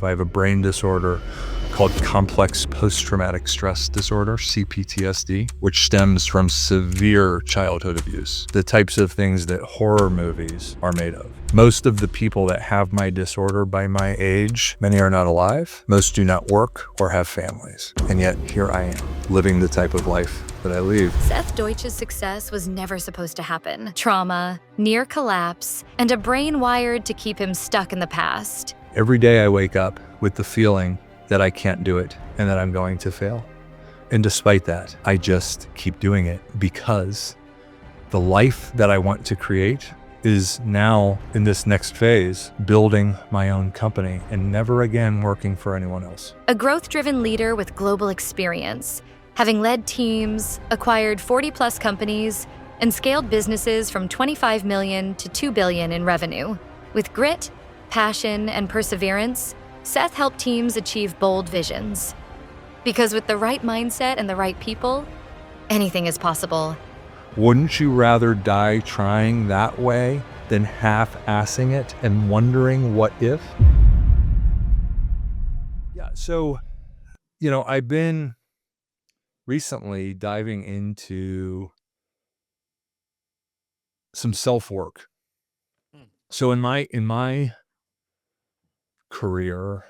I have a brain disorder called complex post-traumatic stress disorder, CPTSD, which stems from severe childhood abuse, the types of things that horror movies are made of. Most of the people that have my disorder by my age, many are not alive, most do not work or have families. And yet here I am, living the type of life that I lead. Seth Deutsch's success was never supposed to happen. Trauma, near collapse, and a brain wired to keep him stuck in the past. Every day I wake up with the feeling that I can't do it and that I'm going to fail. And despite that, I just keep doing it because the life that I want to create is now in this next phase, building my own company and never again working for anyone else. A growth-driven leader with global experience, having led teams, acquired 40-plus companies, and scaled businesses from $25 million to $2 billion in revenue. With grit, passion, and perseverance, Seth helped teams achieve bold visions. Because with the right mindset and the right people, anything is possible. Wouldn't you rather die trying that way than half-assing it and wondering what if? Yeah, so, I've been recently diving into some self-work. So in my career,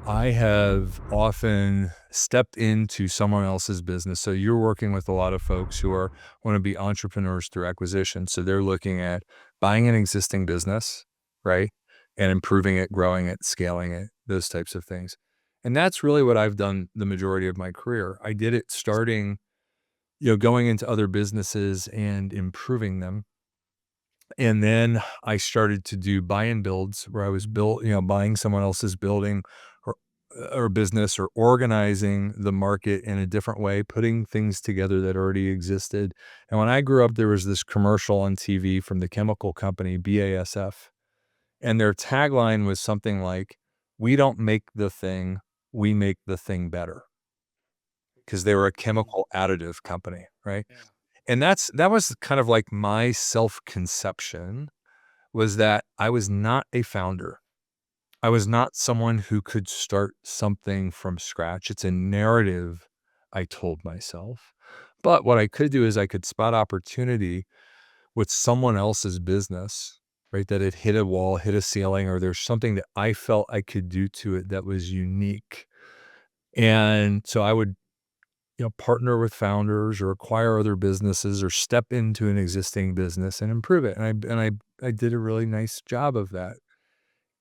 I have often stepped into someone else's business. So you're working with a lot of folks who want to be entrepreneurs through acquisition. So they're looking at buying an existing business, right? And improving it, growing it, scaling it, those types of things. And that's really what I've done the majority of my career. I did it starting, going into other businesses and improving them. And then I started to do buy and builds where I was buying someone else's building or business or organizing the market in a different way, putting things together that already existed. And when I grew up, there was this commercial on TV from the chemical company BASF. And their tagline was something like, "We don't make the thing, we make the thing better." Because they were a chemical additive company, right? Yeah. And that was kind of like my self-conception, was that I was not a founder. I was not someone who could start something from scratch. It's a narrative I told myself. But what I could do is I could spot opportunity with someone else's business, right? That had hit a wall, hit a ceiling, or there's something that I felt I could do to it that was unique. And so I would partner with founders or acquire other businesses or step into an existing business and improve it. And I did a really nice job of that.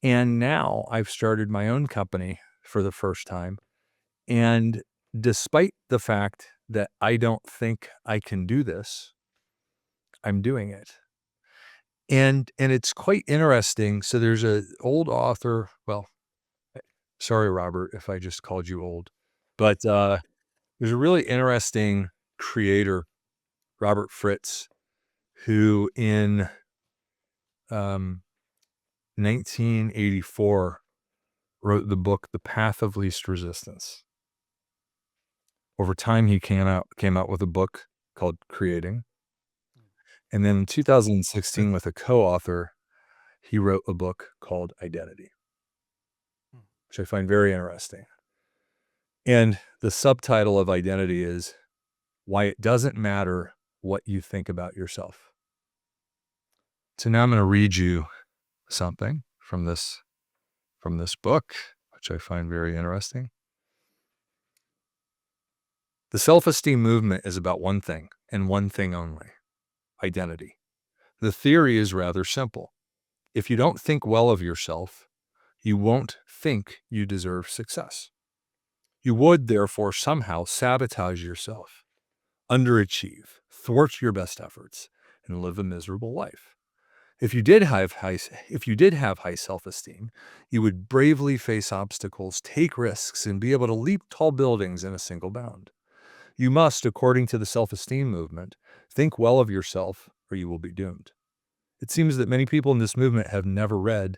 And now I've started my own company for the first time. And despite the fact that I don't think I can do this, I'm doing it. And it's quite interesting. So there's an old author, well, sorry, Robert, if I just called you old, but there's a really interesting creator, Robert Fritz, who in 1984 wrote the book, The Path of Least Resistance. Over time, he came out with a book called Creating. And then in 2016, with a co-author, he wrote a book called Identity, which I find very interesting. And the subtitle of Identity is Why It Doesn't Matter What You Think About Yourself. So now I'm going to read you something from this book, which I find very interesting. The self-esteem movement is about one thing and one thing only: identity. The theory is rather simple. If you don't think well of yourself, you won't think you deserve success. You would, therefore, somehow sabotage yourself, underachieve, thwart your best efforts, and live a miserable life. If you did have high self-esteem, you would bravely face obstacles, take risks, and be able to leap tall buildings in a single bound. You must, according to the self-esteem movement, think well of yourself or you will be doomed. It seems that many people in this movement have never read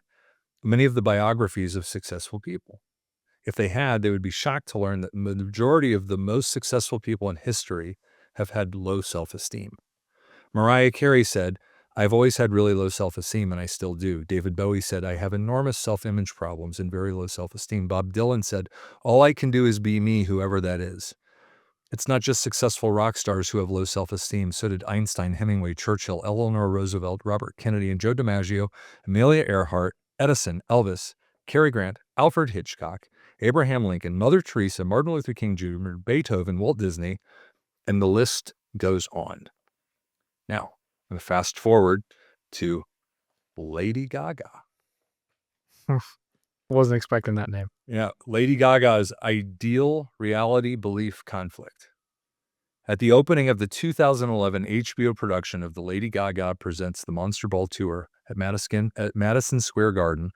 many of the biographies of successful people. If they had, they would be shocked to learn that the majority of the most successful people in history have had low self-esteem. Mariah Carey said, I've always had really low self-esteem, and I still do. David Bowie said, I have enormous self-image problems and very low self-esteem. Bob Dylan said, all I can do is be me, whoever that is. It's not just successful rock stars who have low self-esteem. So did Einstein, Hemingway, Churchill, Eleanor Roosevelt, Robert Kennedy, and Joe DiMaggio, Amelia Earhart, Edison, Elvis, Cary Grant, Alfred Hitchcock, Abraham Lincoln, Mother Teresa, Martin Luther King Jr., Beethoven, Walt Disney, and the list goes on. Now, I'm going to fast forward to Lady Gaga. Wasn't expecting that name. Yeah, Lady Gaga's ideal reality belief conflict. At the opening of the 2011 HBO production of the Lady Gaga Presents the Monster Ball Tour at Madison Square Garden,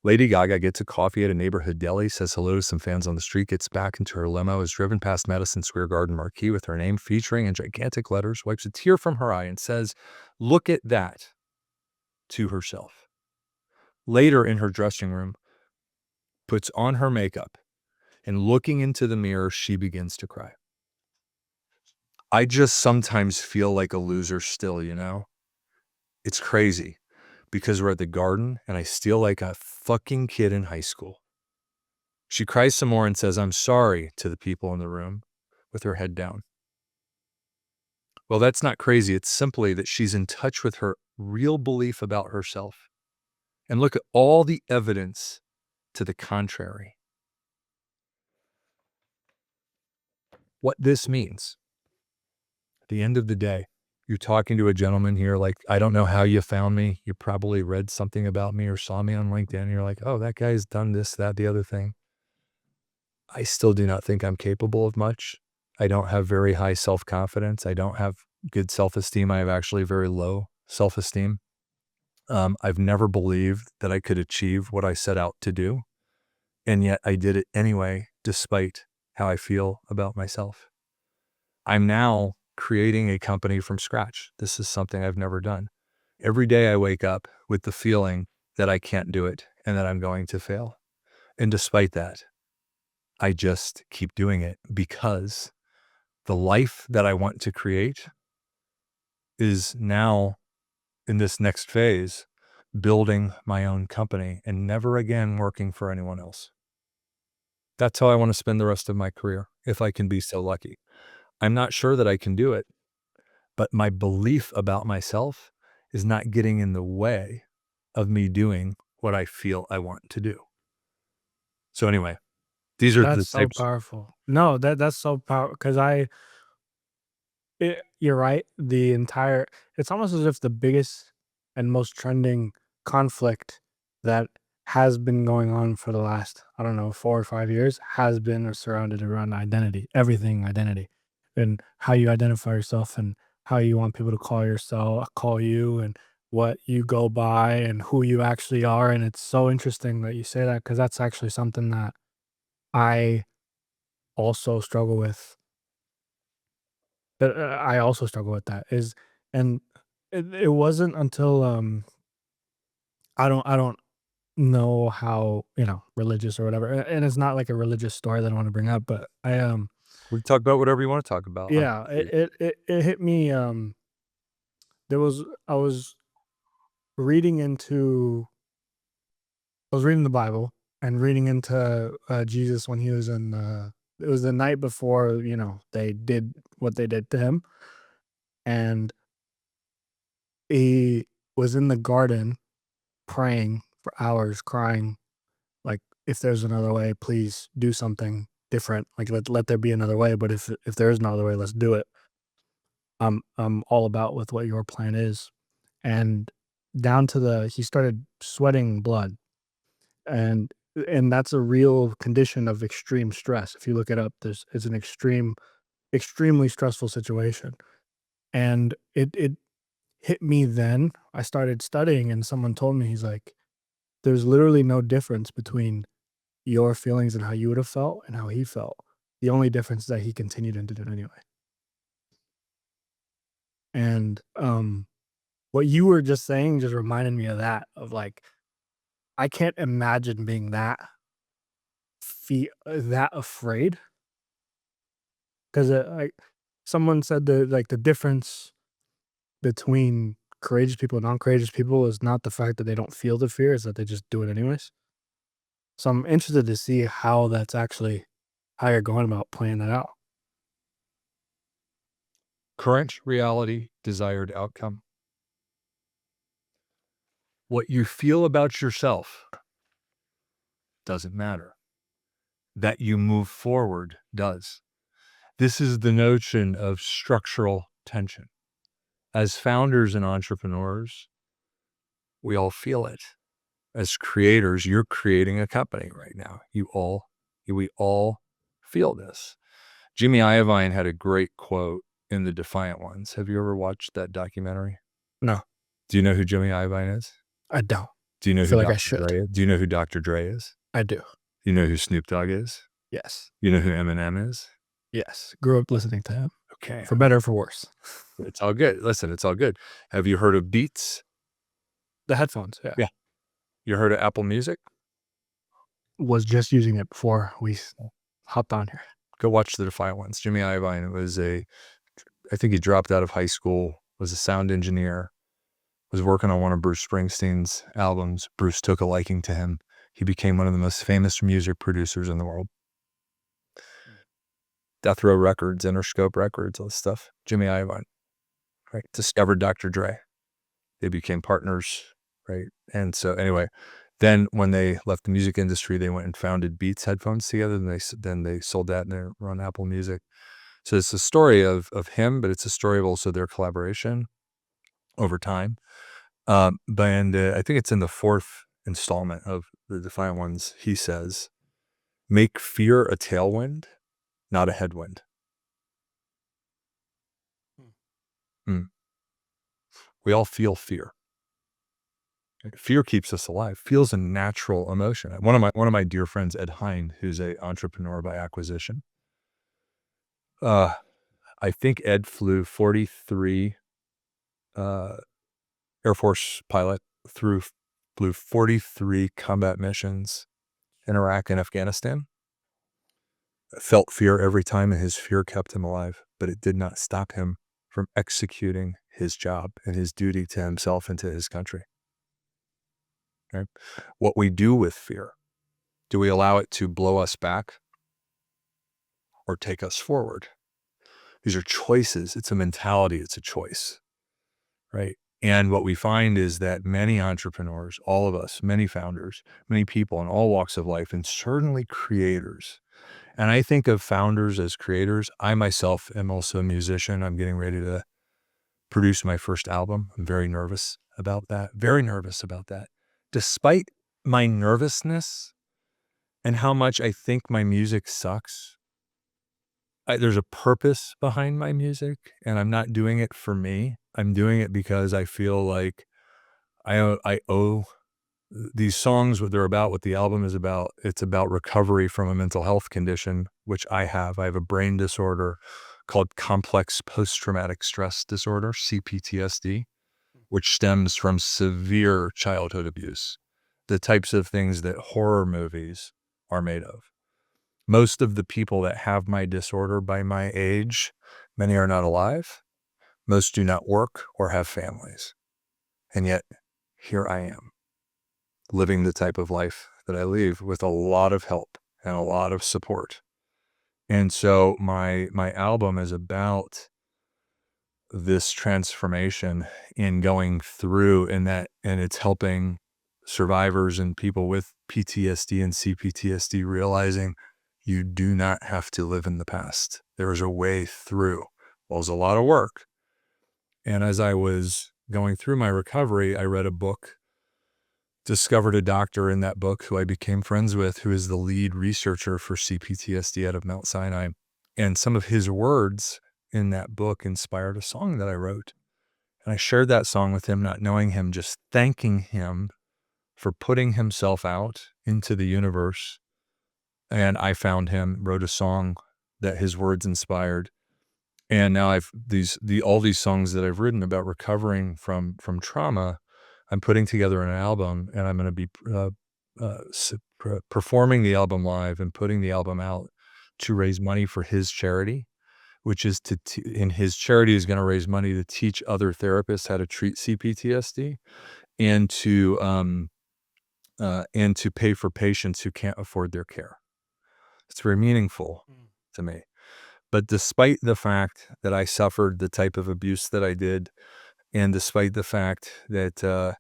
Lady Gaga gets a coffee at a neighborhood deli, says hello to some fans on the street, gets back into her limo, is driven past Madison Square Garden marquee with her name featuring in gigantic letters, wipes a tear from her eye, and says, "Look at that," to herself. Later in her dressing room, puts on her makeup, and looking into the mirror, she begins to cry. I just sometimes feel like a loser still, you know? It's crazy because we're at the garden and I feel like a fucking kid in high school. She cries some more and says, I'm sorry to the people in the room with her head down. Well, that's not crazy. It's simply that she's in touch with her real belief about herself. And look at all the evidence to the contrary. What this means, at the end of the day, you're talking to a gentleman here, like, I don't know how you found me. You probably read something about me or saw me on LinkedIn. And you're like, oh, that guy's done this, that, the other thing. I still do not think I'm capable of much. I don't have very high self-confidence. I don't have good self-esteem. I have actually very low self-esteem. I've never believed that I could achieve what I set out to do. And yet I did it anyway, despite how I feel about myself. I'm now creating a company from scratch. This is something I've never done. Every day I wake up with the feeling that I can't do it and that I'm going to fail. And despite that, I just keep doing it because the life that I want to create is now in this next phase, building my own company and never again working for anyone else. That's how I want to spend the rest of my career, if I can be so lucky. I'm not sure that I can do it, but my belief about myself is not getting in the way of me doing what I feel I want to do. So anyway, these are the That's so types. powerful. No, that's so powerful because you're right. It's almost as if the biggest and most trending conflict that has been going on for the last, I don't know, 4 or 5 years has been or surrounded around identity, everything identity, and how you identify yourself and how you want people to call you and what you go by and who you actually are. And it's so interesting that you say that because that's actually something that I also struggle with. I also struggle with that is and it wasn't until, I don't know how, religious or whatever, and it's not like a religious story that I wanna bring up, but We can talk about whatever you want to talk about. yeah, it hit me, there was I was reading into I was reading the Bible and reading into, Jesus when he was it was the night before, they did what they did to him, and he was in the garden praying for hours, crying, like, "If there's another way, please do something different. Like, let there be another way, but if there is another way, let's do it. I'm all about with what your plan is." And down to he started sweating blood, and that's a real condition of extreme stress. If you look it up, it's an extremely stressful situation, and it hit me then. I started studying, and someone told me, he's like, "There's literally no difference between your feelings and how you would have felt and how he felt. The only difference is that he continued and did it anyway." And, what you were just saying just reminded me of that, of, like, I can't imagine being that afraid 'cause, like, someone said the difference between courageous people and non-courageous people is not the fact that they don't feel the fear, is that they just do it anyways. So I'm interested to see how that's actually how you're going about playing that out. Current reality, desired outcome. What you feel about yourself doesn't matter. That you move forward does. This is the notion of structural tension. As founders and entrepreneurs, we all feel it. As creators, you're creating a company right now. We all feel this. Jimmy Iovine had a great quote in The Defiant Ones. Have you ever watched that documentary? No, Do you know who Jimmy Iovine is? I don't. Do you know I who feel like I Dr. should. Dre is? Do you know who Dr. Dre is? I do. Do you know who Snoop Dogg is? Yes. You know who Eminem is? Yes. Grew up listening to him. Okay. For better or for worse. It's all good. Listen, it's all good. Have you heard of Beats? The headphones, yeah. Yeah. You heard of Apple Music? Was just using it before we hopped on here. Go watch The Defiant Ones. Jimmy Iovine I think he dropped out of high school, was a sound engineer, was working on one of Bruce Springsteen's albums. Bruce took a liking to him. He became one of the most famous music producers in the world. Death Row Records, Interscope Records, all this stuff. Jimmy Iovine, right? Discovered Dr. Dre. They became partners, right? And so anyway, then when they left the music industry, they went and founded Beats headphones together. And then they sold that and they're on Apple Music. So it's a story of him, but it's a story of also their collaboration over time. I think it's in the 4th installment of The Defiant Ones. He says, make fear a tailwind, not a headwind. We all feel fear. Fear keeps us alive. Feel's a natural emotion. One of my dear friends, Ed Hine, who's an entrepreneur by acquisition. I think Ed flew 43 Air Force pilot flew 43 combat missions in Iraq and Afghanistan. Felt fear every time, and his fear kept him alive, but it did not stop him from executing his job and his duty to himself and to his country. Right? What we do with fear, do we allow it to blow us back or take us forward? These are choices. It's a mentality. It's a choice, right? And what we find is that many entrepreneurs, all of us, many founders, many people in all walks of life, and certainly creators. And I think of founders as creators. I myself am also a musician. I'm getting ready to produce my first album. I'm very nervous about that. Very nervous about that. Despite my nervousness and how much I think my music sucks, there's a purpose behind my music, and I'm not doing it for me. I'm doing it because I feel like I owe these songs, what they're about, what the album is about. It's about recovery from a mental health condition, which I have. I have a brain disorder called complex post-traumatic stress disorder, CPTSD, which stems from severe childhood abuse, the types of things that horror movies are made of. Most of the people that have my disorder by my age, many are not alive. Most do not work or have families. And yet, here I am, living the type of life that I live with a lot of help and a lot of support. And so my album is about this transformation in going through and it's helping survivors and people with PTSD and CPTSD realizing you do not have to live in the past. There is a way through. Well, it's a lot of work. And as I was going through my recovery, I read a book, discovered a doctor in that book who I became friends with, who is the lead researcher for CPTSD out of Mount Sinai. And some of his words in that book inspired a song that I wrote. And I shared that song with him, not knowing him, just thanking him for putting himself out into the universe. And I found him, wrote a song that his words inspired. And now all these songs that I've written about recovering from trauma, I'm putting together an album, and I'm going to be performing the album live and putting the album out to raise money for his charity. which is and his charity is going to raise money to teach other therapists how to treat CPTSD and to pay for patients who can't afford their care. It's very meaningful to me. But despite the fact that I suffered the type of abuse that I did, and despite the fact that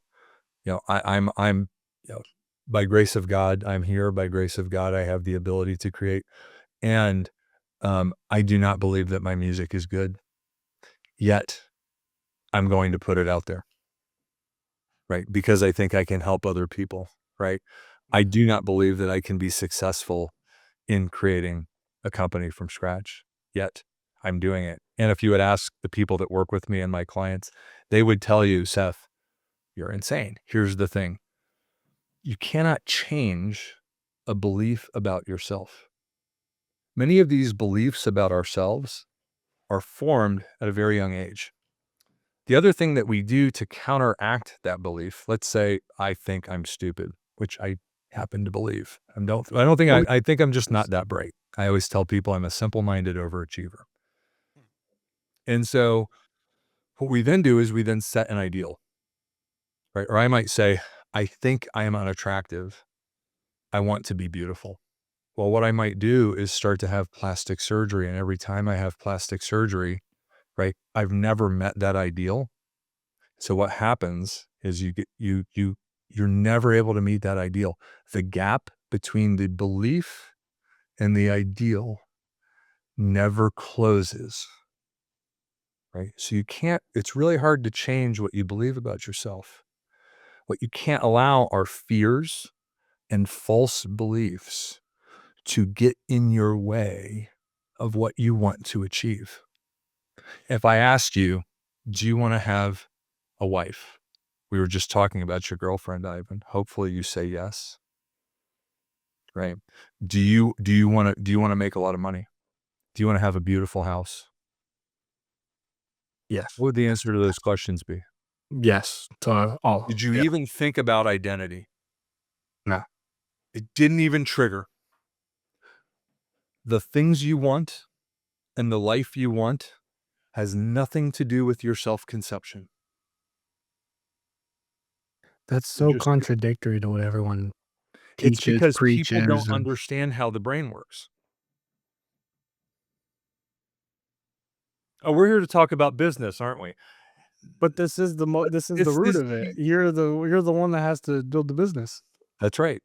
I'm by grace of God, I'm here. By grace of God, I have the ability to create, and I do not believe that my music is good. Yet, I'm going to put it out there, right? Because I think I can help other people, right? I do not believe that I can be successful in creating a company from scratch, yet I'm doing it. And if you would ask the people that work with me and my clients, they would tell you, Seth, you're insane. Here's the thing. You cannot change a belief about yourself. Many of these beliefs about ourselves are formed at a very young age. The other thing that we do to counteract that belief, let's say I think I'm stupid, which I happen to believe. I think I'm just not that bright. I always tell people I'm a simple-minded overachiever. And so what we then do is we then set an ideal, right? Or I might say, I think I am unattractive. I want to be beautiful. Well, what I might do is start to have plastic surgery. And every time I have plastic surgery, right, I've never met that ideal. So what happens is you're never able to meet that ideal. The gap between the belief and the ideal never closes, right? So it's really hard to change what you believe about yourself. What you can't allow are fears and false beliefs to get in your way of what you want to achieve. If I asked you, do you want to have a wife? We were just talking about your girlfriend, Ivan. Hopefully you say yes. Right. Do you want to make a lot of money? Do you want to have a beautiful house? Yes. What would the answer to those questions be? Yes. To all. Did you Yeah. even think about identity? No. It didn't even trigger. The things you want and the life you want has nothing to do with your self-conception. That's You're so just contradictory to what everyone It's teaches, because people preaches, don't and understand how the brain works. Oh, we're here to talk about business, aren't we? but this is this is the It's root this of it. You're the one that has to build the business. That's right.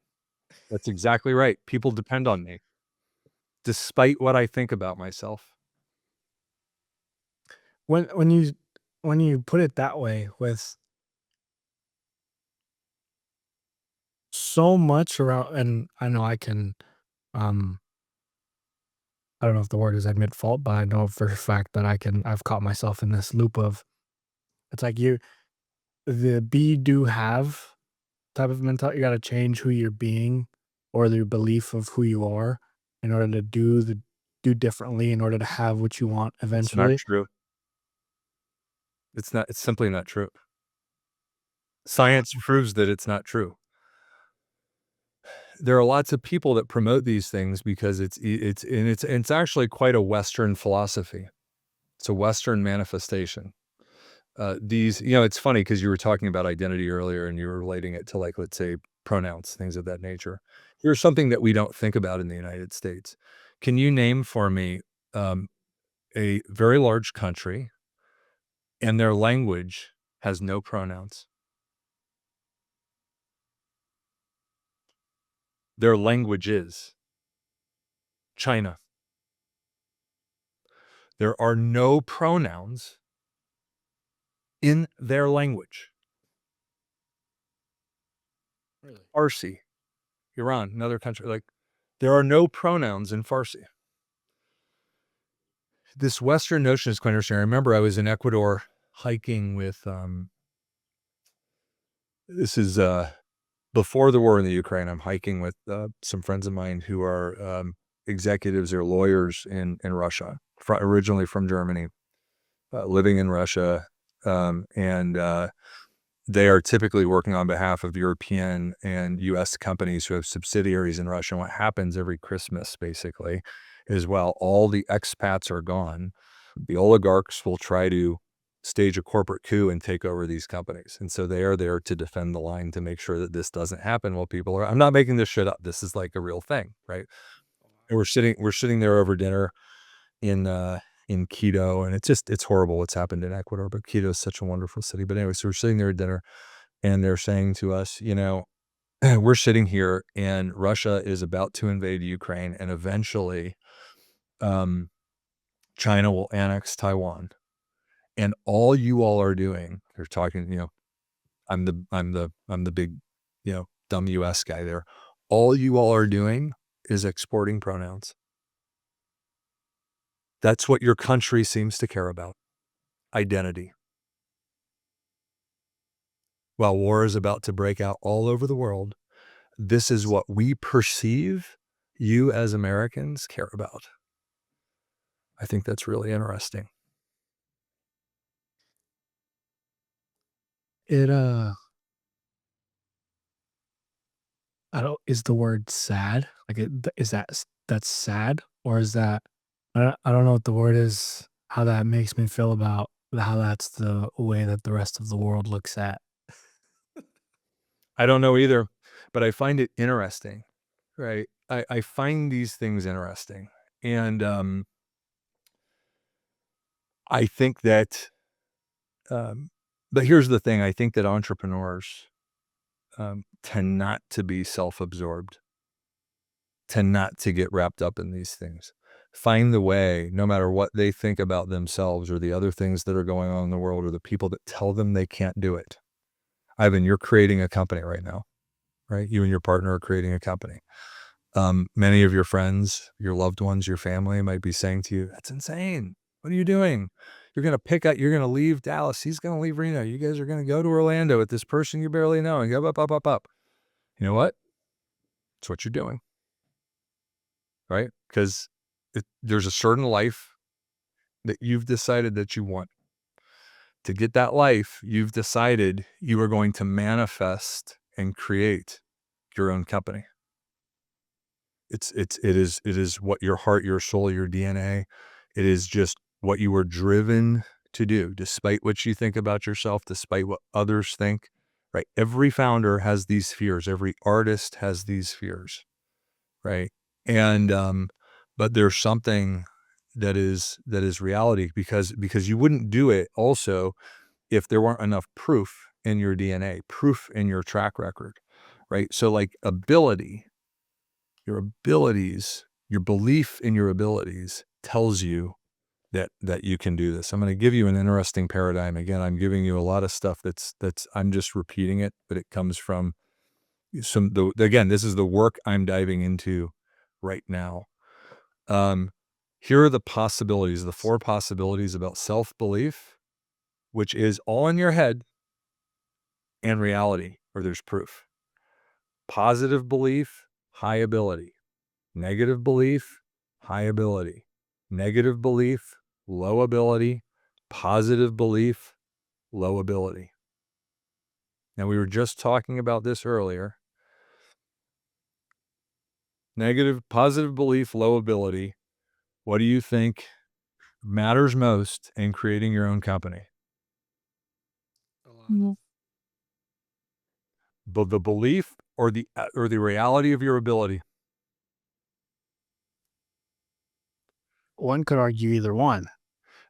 That's exactly right. People depend on me, despite what I think about myself. When when you put it that way, with so much around, and I know um I don't know if the word is admit fault, but I know for a fact that I've caught myself in this loop of, it's like the be do have type of mentality. You got to change who you're being, or the belief of who you are, in order to do differently, in order to have what you want It's not eventually. true. It's simply not true. Science proves that it's not true. There are lots of people that promote these things because it's actually quite a Western philosophy. It's a Western manifestation. It's funny because you were talking about identity earlier and you were relating it to, like, let's say, pronouns, things of that nature. Here's something that we don't think about in the United States. Can you name for me um, a very large country and their language has no pronouns? Their language is China. There are no pronouns in their language. Really? Farsi, Iran, another country, like, there are no pronouns in Farsi. This Western notion is quite interesting. I remember I was in Ecuador hiking with, this is before the war in the Ukraine. I'm hiking with some friends of mine who are executives or lawyers in Russia, originally from Germany, living in Russia. And they are typically working on behalf of European and US companies who have subsidiaries in Russia. And what happens every Christmas, basically, is while all the expats are gone, The oligarchs will try to stage a corporate coup and take over these companies. And so they are there to defend the line to make sure that this doesn't happen while people are, I'm not making this shit up. This is like a real thing, right? And we're sitting there over dinner in Quito, and it's horrible what's happened in Ecuador, but Quito is such a wonderful city. But anyway, so we're sitting there at dinner and they're saying to us, we're sitting here and Russia is about to invade Ukraine and eventually um, China will annex Taiwan. And all you all are doing, they're talking, I'm the big, dumb US guy there. All you all are doing is exporting pronouns. That's what your country seems to care about. Identity. While war is about to break out all over the world, this is what we perceive you as Americans care about. I think that's really interesting. It I don't is the word sad? Like is that's sad or is that I don't know what the word is, how that makes me feel about how that's the way that the rest of the world looks at. I don't know either, but I find it interesting, right? I find these things interesting. And I think that, but here's the thing, I think that entrepreneurs tend not to be self-absorbed, tend not to get wrapped up in these things. Find the way, no matter what they think about themselves or the other things that are going on in the world or the people that tell them they can't do it. Ivan, you're creating a company right now, right? You and your partner are creating a company. Many of your friends, your loved ones, your family might be saying to you, that's insane. What are you doing? You're going to leave Dallas. He's going to leave Reno. You guys are going to go to Orlando with this person you barely know and go up. You know what? It's what you're doing, right? Because there's a certain life that you've decided that you want. To get that life, you've decided you are going to manifest and create your own company. It is what your heart, your soul, your DNA, it is just what you were driven to do, despite what you think about yourself, despite what others think, right? Every founder has these fears. Every artist has these fears, right? And, but there's something that is reality because you wouldn't do it also if there weren't enough proof in your DNA, proof in your track record, right? So like your abilities, your belief in your abilities tells you that you can do this. I'm going to give you an interesting paradigm. Again, I'm giving you a lot of stuff that's I'm just repeating it, but it comes from again, this is the work I'm diving into right now. Here are the possibilities, the 4 possibilities about self-belief, which is all in your head and reality, or there's proof. Positive belief, high ability. Negative belief, high ability. Negative belief, low ability. Positive belief, low ability. Now, we were just talking about this earlier. Positive belief, low ability. What do you think matters most in creating your own company? Mhm. The belief or the reality of your ability? One could argue either one.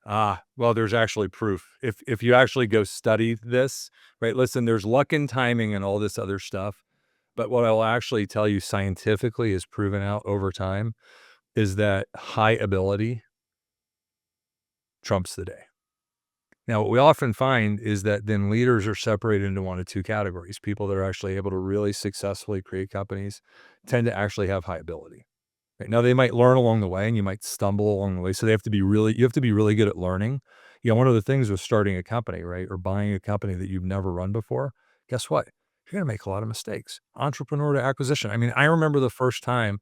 Well, there's actually proof. If you actually go study this, right? Listen, there's luck and timing and all this other stuff. But what I'll actually tell you scientifically is proven out over time is that high ability trumps the day. Now, what we often find is that then leaders are separated into 1 of 2 categories. People that are actually able to really successfully create companies tend to actually have high ability. Right? Now, they might learn along the way and you might stumble along the way. So you have to be really good at learning. One of the things with starting a company, right, or buying a company that you've never run before, guess what? You're going to make a lot of mistakes. Entrepreneur to acquisition. I mean, I remember the first time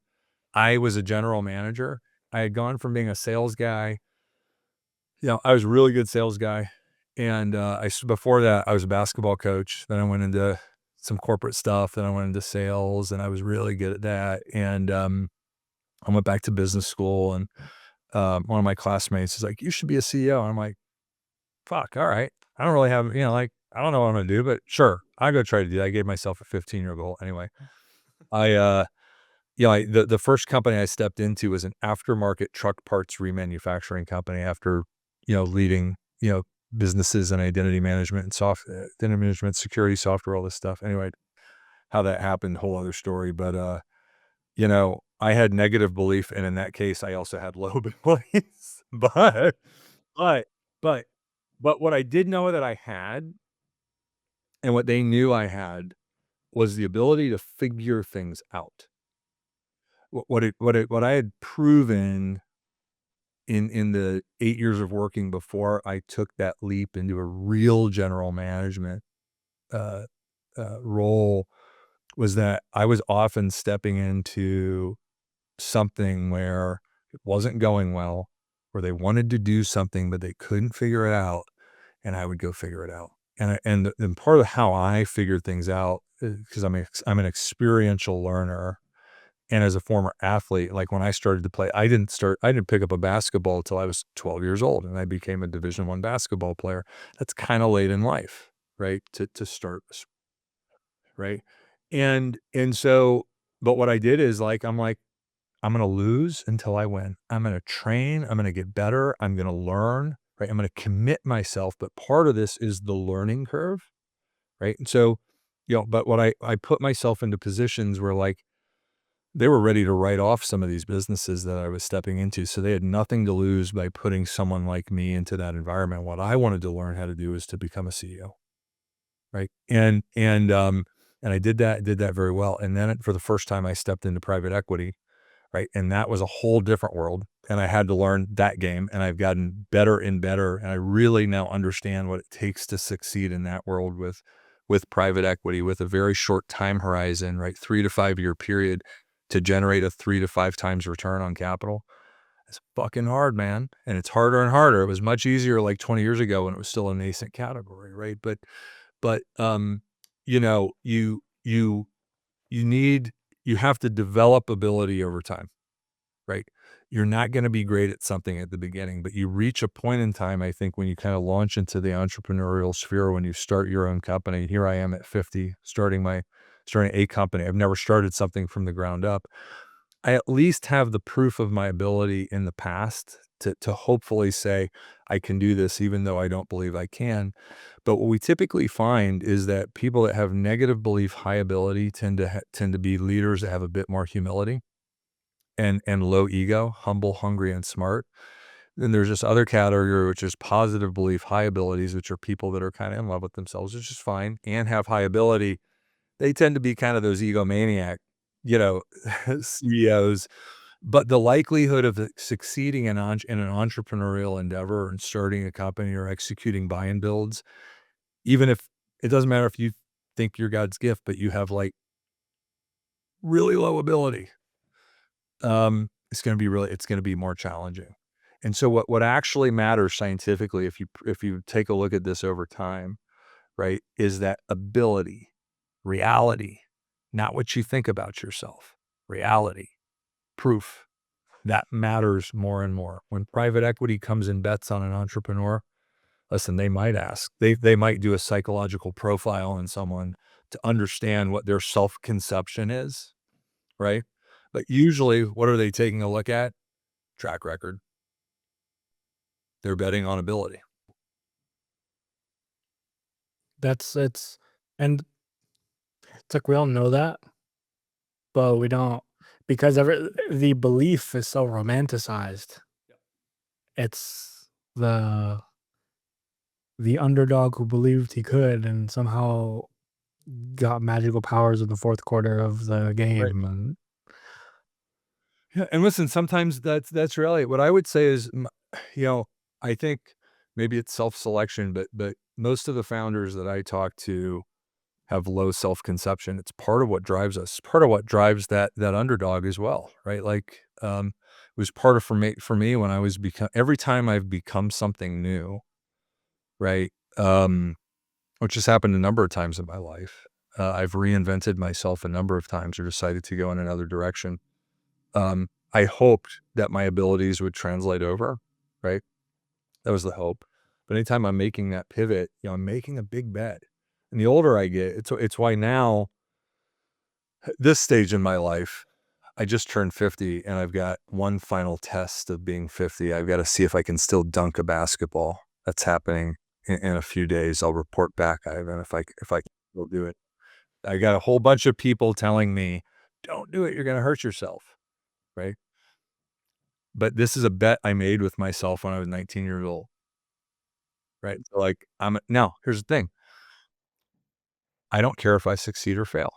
I was a general manager. I had gone from being a sales guy. I was a really good sales guy. And before that, I was a basketball coach. Then I went into some corporate stuff. Then I went into sales and I was really good at that. And I went back to business school and one of my classmates is like, "You should be a CEO." And I'm like, "Fuck, all right. I don't really have, like, I don't know what I'm gonna do, but sure, I'll go try to do that." I gave myself a 15-year goal. Anyway, I, the first company I stepped into was an aftermarket truck parts remanufacturing company after, leading, businesses and identity management, security software, all this stuff. Anyway, how that happened, whole other story. But, I had negative belief, and in that case, I also had low beliefs. But but but what I did know that I had, and what they knew I had, was the ability to figure things out. What I had proven in the 8 years of working before I took that leap into a real general management, uh, role, was that I was often stepping into something where it wasn't going well, where they wanted to do something, but they couldn't figure it out, and I would go figure it out. And part of how I figured things out, because I'm an experiential learner, and as a former athlete, like, when I started to play, I didn't pick up a basketball till I was 12 years old, and I became a Division I basketball player. That's kinda late in life, right, to start, right? And so, but what I did is, like, I'm like, "I'm gonna lose until I win. I'm gonna train, I'm gonna get better, I'm gonna learn, right? I'm gonna commit myself, but part of this is the learning curve," right? And so, but what I put myself into positions where, like, they were ready to write off some of these businesses that I was stepping into, so they had nothing to lose by putting someone like me into that environment. What I wanted to learn how to do is to become a CEO, right? And I did that very well, and then for the first time, I stepped into private equity, right? And that was a whole different world, and I had to learn that game, and I've gotten better and better, and I really now understand what it takes to succeed in that world with private equity, with a very short time horizon, right? 3 to 5 year period to generate a 3 to 5 times return on capital. It's fucking hard, man, and it's harder and harder. It was much easier like 20 years ago when it was still a nascent category, right? But you know, you need you have to develop ability over time, right? You're not gonna be great at something at the beginning, but you reach a point in time, I think, when you kinda launch into the entrepreneurial sphere, when you start your own company. Here I am at 50, starting a company. I've never started something from the ground up. I at least have the proof of my ability in the past to hopefully say, "I can do this even though I don't believe I can." But what we typically find is that people that have negative belief, high ability tend to be leaders that have a bit more humility and low ego, humble, hungry, and smart. Then there's this other category, which is positive belief, high abilities, which are people that are kinda in love with themselves, which is fine, and have high ability. They tend to be kind of those egomaniac, you know, CEOs, but the likelihood of succeeding in an entrepreneurial endeavor and starting a company or executing buy and builds, even if it doesn't matter if you think you're God's gift, but you have, like, really low ability, it's gonna be more challenging. And so what actually matters scientifically, if you take a look at this over time, right, is that ability, reality, not what you think about yourself, reality, proof. That matters more and more. When private equity comes and bets on an entrepreneur, listen, they might do a psychological profile on someone to understand what their self-conception is, right? But usually, what are they taking a look at? Track record. They're betting on ability. That's it's and it's like we all know that, but we don't because the belief is so romanticized. It's the underdog who believed he could and somehow got magical powers in the 4th quarter of the Right. game, and Yeah, and listen, sometimes that's reality. What I would say is, you know, I think maybe it's self-selection, but most of the founders that I talk to have low self-conception. It's part of what drives us, part of what drives that underdog as well, right? Like, it was part of for me when I was become every time I've become something new, right? Which has happened a number of times in my life. I've reinvented myself a number of times or decided to go in another direction. I hoped that my abilities would translate over, right? That was the hope. But anytime I'm making that pivot, I'm making a big bet. And the older I get, it's why now, this stage in my life, I just turned 50 and I've got one final test of being 50. I've got to see if I can still dunk a basketball. That's happening in a few days. I'll report back, Ivan, if I can still do it. I got a whole bunch of people telling me, "Don't do it. You're going to hurt yourself." Right? But this is a bet I made with myself when I was 19 years old. Right? So like now, here's the thing. I don't care if I succeed or fail.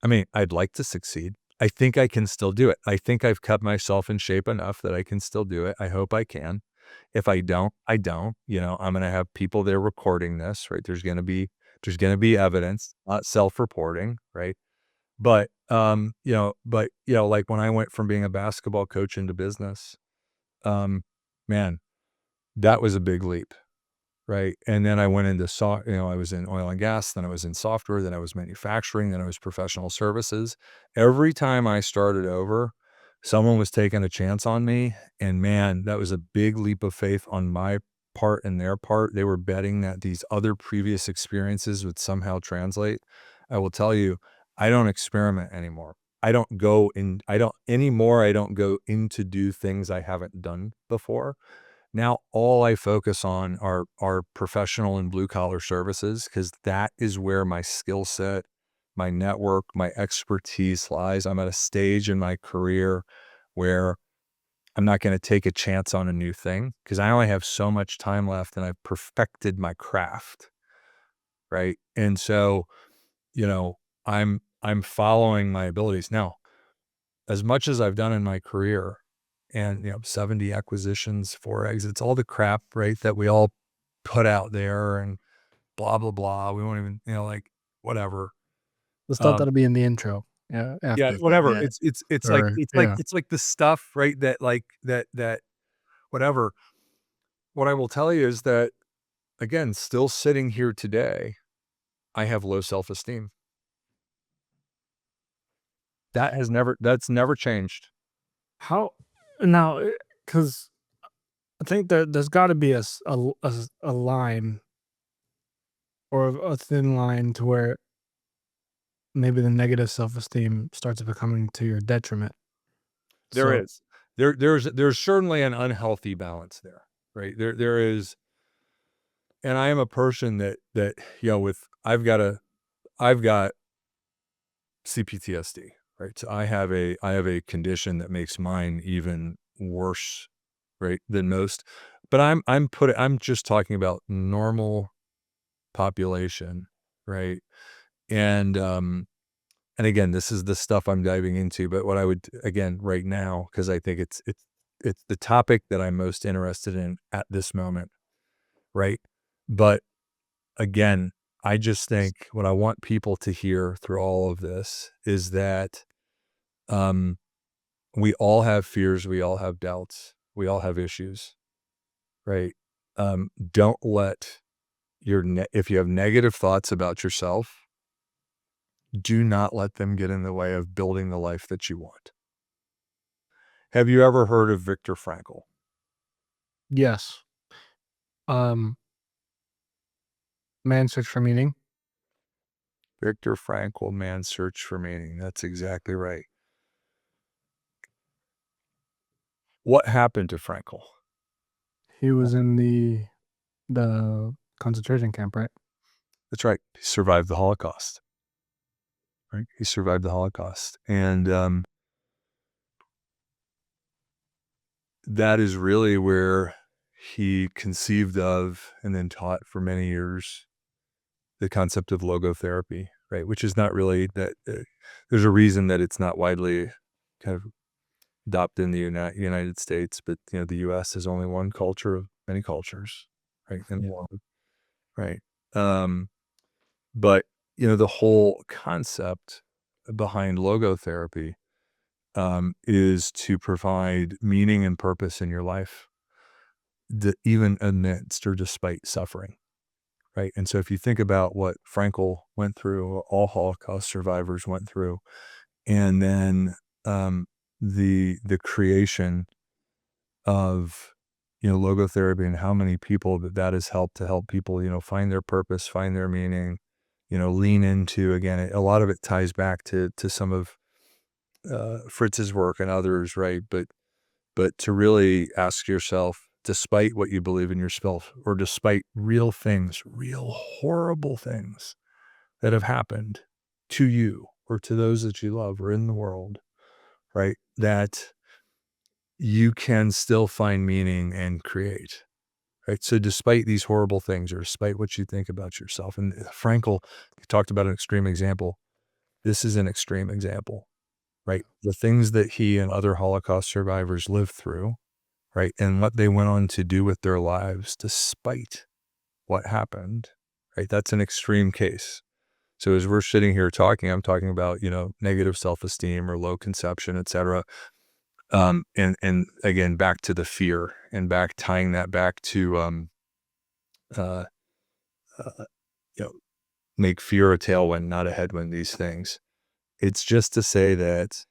I mean, I'd like to succeed. I think I can still do it. I think I've kept myself in shape enough that I can still do it. I hope I can. If I don't, I don't. I'm gonna have people there recording this, right? There's gonna be evidence, not self-reporting, right? But like when I went from being a basketball coach into business, um, man, that was a big leap. Right, and then I went into I was in oil and gas, then I was in software, then I was manufacturing, then I was professional services. Every time I started over, someone was taking a chance on me, and man, that was a big leap of faith on my part and their part. They were betting that these other previous experiences would somehow translate. I will tell you, I don't experiment anymore. I don't go in to do things I haven't done before. Now all I focus on are professional and blue collar services because that is where my skill set, my network, my expertise lies. I'm at a stage in my career where I'm not going to take a chance on a new thing because I only have so much time left and I've perfected my craft, right? And so, you know, I'm following my abilities. Now, as much as I've done in my career and, 70 acquisitions, 4 exits, all the crap, right, that we all put out there and blah, blah, blah. We won't even, whatever. The stuff Um, that'll be in the intro. Yeah, yeah, after the whatever. bit It's like or it's like yeah. it's like the stuff, right, that whatever. What I will tell you is that, again, still sitting here today, I have low self-esteem. That's never changed. How now? Because I think there's got to be a line or a thin line to where maybe the negative self-esteem starts becoming to your detriment. There So is. There's certainly an unhealthy balance there, right? There is. And I am a person that, with I've got CPTSD, right? So I have a condition that makes mine even worse, right, than most. But I'm just talking about normal population, right? And and again, this is the stuff I'm diving into, but what I would again right now, because I think it's the topic that I'm most interested in at this moment, right? But again, I just think what I want people to hear through all of this is that um, we all have fears, we all have doubts, we all have issues, right? Don't let if you have negative thoughts about yourself, do not let them get in the way of building the life that you want. Have you ever heard of Viktor Frankl? yes, um, man's search for meaning. Viktor Frankl, Man's Search for Meaning. That's exactly right. What happened to Frankl? He was in the concentration camp, right? That's right. He survived the Holocaust. Right? He survived the Holocaust. And that is really where he conceived of and then taught for many years the concept of logotherapy, right? Which is not really that. There's a reason that it's not widely kind of adopted in the United States, but the U.S. is only one culture of many cultures, right? And Yeah. one, right? Um, but the whole concept behind logotherapy is to provide meaning and purpose in your life, even amidst or despite suffering, right? And so if you think about what Frankel went through, all Holocaust survivors went through, and then um, the creation of, logotherapy and how many people that has helped to help people, find their purpose, find their meaning, lean into, again, a lot of it ties back to some of Fritz's work and others, right? But to really ask yourself, despite what you believe in yourself, or despite real things, real horrible things that have happened to you or to those that you love or in the world, right? That you can still find meaning and create, right? So despite these horrible things or despite what you think about yourself, and Frankl talked about an extreme example. This is an extreme example, right? The things that he and other Holocaust survivors lived through, right? And what they went on to do with their lives despite what happened, right? That's an extreme case. So as we're sitting here talking, I'm talking about, negative self-esteem or low conception, et cetera. And again, back to the fear and tying that back to, uh, uh, you know, make fear a tailwind, not a headwind, these things. It's just to say that,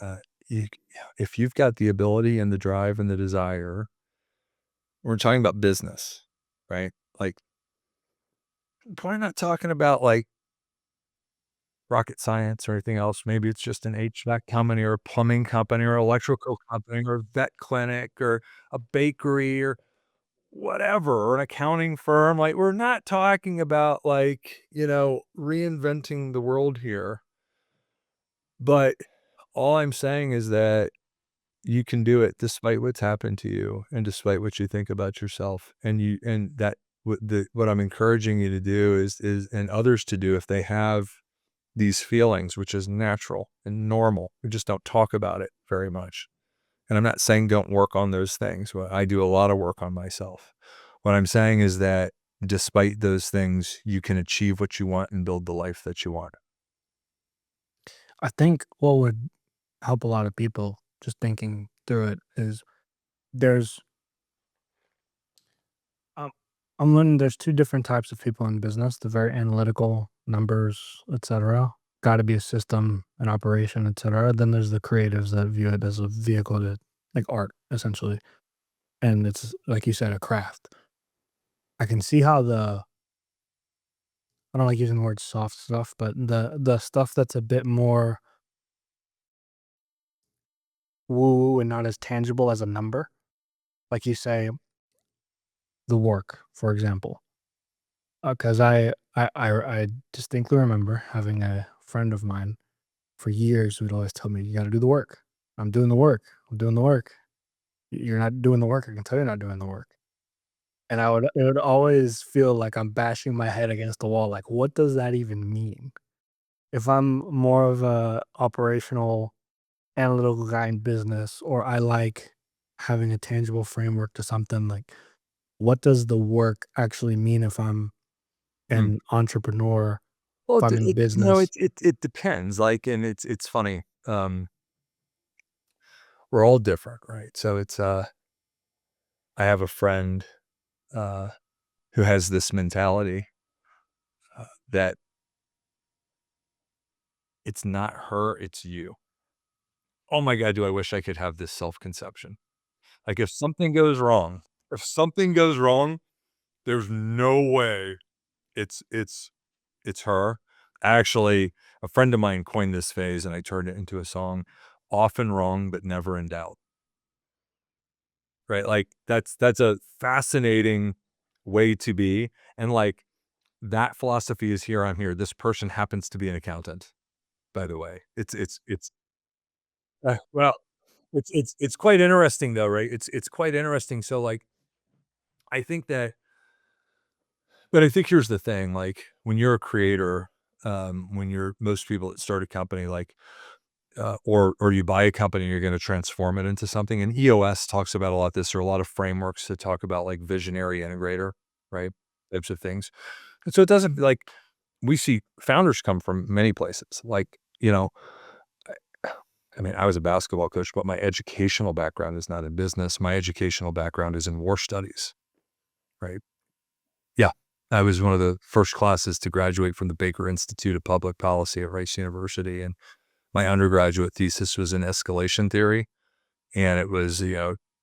uh, you, if you've got the ability and the drive and the desire, we're talking about business, right? Like, we're not talking about like rocket science or anything else. Maybe it's just an HVAC company or a plumbing company or electrical company or a vet clinic or a bakery or whatever, or an accounting firm. Like, we're not talking about like, reinventing the world here. But all I'm saying is that you can do it despite what's happened to you and despite what you think about yourself. And that what I'm encouraging you to do is and others to do if they have these feelings, which is natural and normal. We just don't talk about it very much. And I'm not saying don't work on those things. Well, I do a lot of work on myself. What I'm saying is that despite those things, you can achieve what you want and build the life that you want. I think what would help a lot of people just thinking through it is there's um, I'm learning there's two different types of people in business, the very analytical, numbers, etc. Got to be a system, an operation, etc. Then there's the creatives that view it as a vehicle to like art, essentially. And it's like you said, a craft. I can see how I don't like using the word soft stuff, but the stuff that's a bit more woo woo and not as tangible as a number, like you say, the work, for example. Because I distinctly remember having a friend of mine for years who'd always tell me, "You got to do the work. I'm doing the work. I'm doing the work. You're not doing the work. I can tell you're not doing the work." And it would always feel like I'm bashing my head against the wall. Like, what does that even mean? If I'm more of a operational analytical guy in business, or I like having a tangible framework to something, like what does the work actually mean if I'm Hmm. an entrepreneur, Well, if I'm in business? it depends. Like, and it's funny. We're all different, right? So I have a friend uh, who has this mentality that it's not her, it's you. Oh my God, do I wish I could have this self-conception. Like, if something goes wrong, there's no way it's it's her. Actually, a friend of mine coined this phase and I turned it into a song, often wrong, but never in doubt. Right? Like, that's a fascinating way to be. And like, that philosophy is here, I'm here. This person happens to be an accountant, by the way. Well, it's quite interesting though, right? It's quite interesting. So like, I think that but I think here's the thing, like, when you're a creator, when you're most people that start a company, like, or you buy a company and you're gonna transform it into something, and EOS talks about a lot of this. There are a lot of frameworks that talk about, like, visionary integrator, right? Types of things. And so it doesn't like, we see founders come from many places. Like, I mean, I was a basketball coach, but my educational background is not in business. My educational background is in war studies, right? Yeah. I was one of the first classes to graduate from the Baker Institute of Public Policy at Rice University, and my undergraduate thesis was in escalation theory, and it was,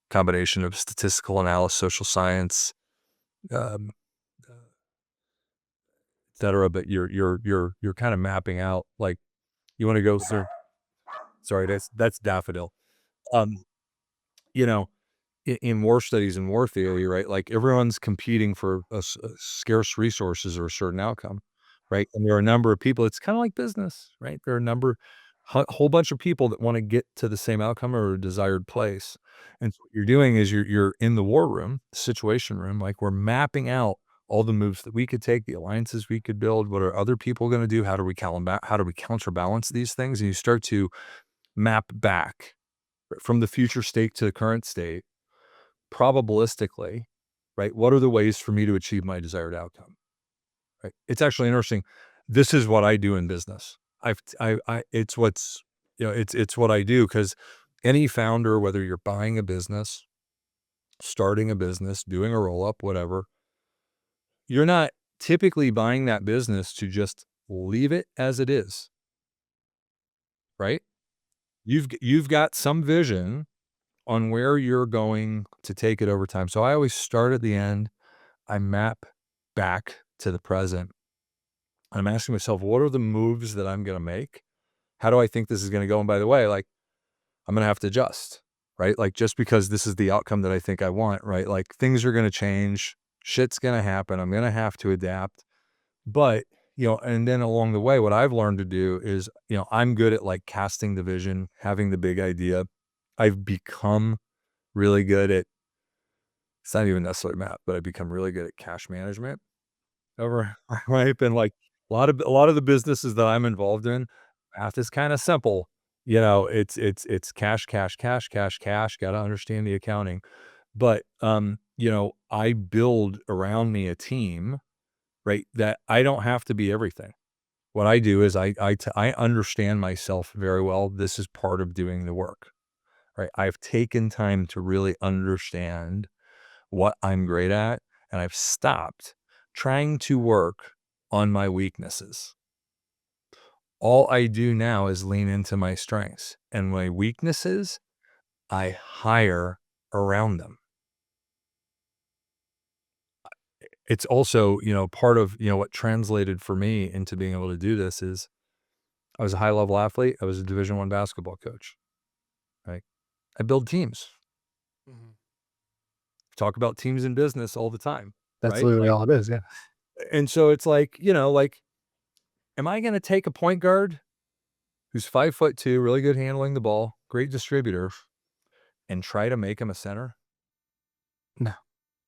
combination of statistical analysis, social science, um, et cetera. But you're kind of mapping out, like, you want to go through. Sorry, that's daffodil. Um, you know, in war studies and war theory, right? Like, everyone's competing for scarce resources or a certain outcome, right? And there are a number of people. It's kind of like business, right? There are a whole bunch of people that want to get to the same outcome or a desired place. And so what you're doing is you're in the war room, situation room, like, we're mapping out all the moves that we could take, the alliances we could build. What are other people going to do? How do we counterbalance these things? And you start to map back from the future state to the current state probabilistically, right? What are the ways for me to achieve my desired outcome? Right. It's actually interesting. This is what I do in business. It's it's what I do, because any founder, whether you're buying a business, starting a business, doing a roll up, whatever, you're not typically buying that business to just leave it as it is, right? You've got some vision on where you're going to take it over time. So I always start at the end. I map back to the present. I'm asking myself, what are the moves that I'm going to make? How do I think this is going to go? And by the way, like, I'm going to have to adjust, right? Like, just because this is the outcome that I think I want, right? Like, things are going to change. Shit's going to happen. I'm going to have to adapt. But, and then along the way, what I've learned to do is, I'm good at, like, casting the vision, having the big idea. I've become really good at, it's not even necessarily math, but I've become really good at cash management over right? And, like, a lot of the businesses that I'm involved in, math is kinda simple. It's cash, cash, cash, cash, cash, gotta understand the accounting. But, I build around me a team, right, that I don't have to be everything. What I do is I understand myself very well. This is part of doing the work, right? I've taken time to really understand what I'm great at, and I've stopped trying to work on my weaknesses. All I do now is lean into my strengths, and my weaknesses, I hire around them. It's also, part of, what translated for me into being able to do this is I was a high level athlete. I was a Division I basketball coach, right? I build teams. Mhm. Talk about teams in business all the time, That's right? literally Like, all it is. Yeah. and so it's like, like, am I going to take a point guard who's 5'2", really good handling the ball, great distributor, and try to make him a center? No.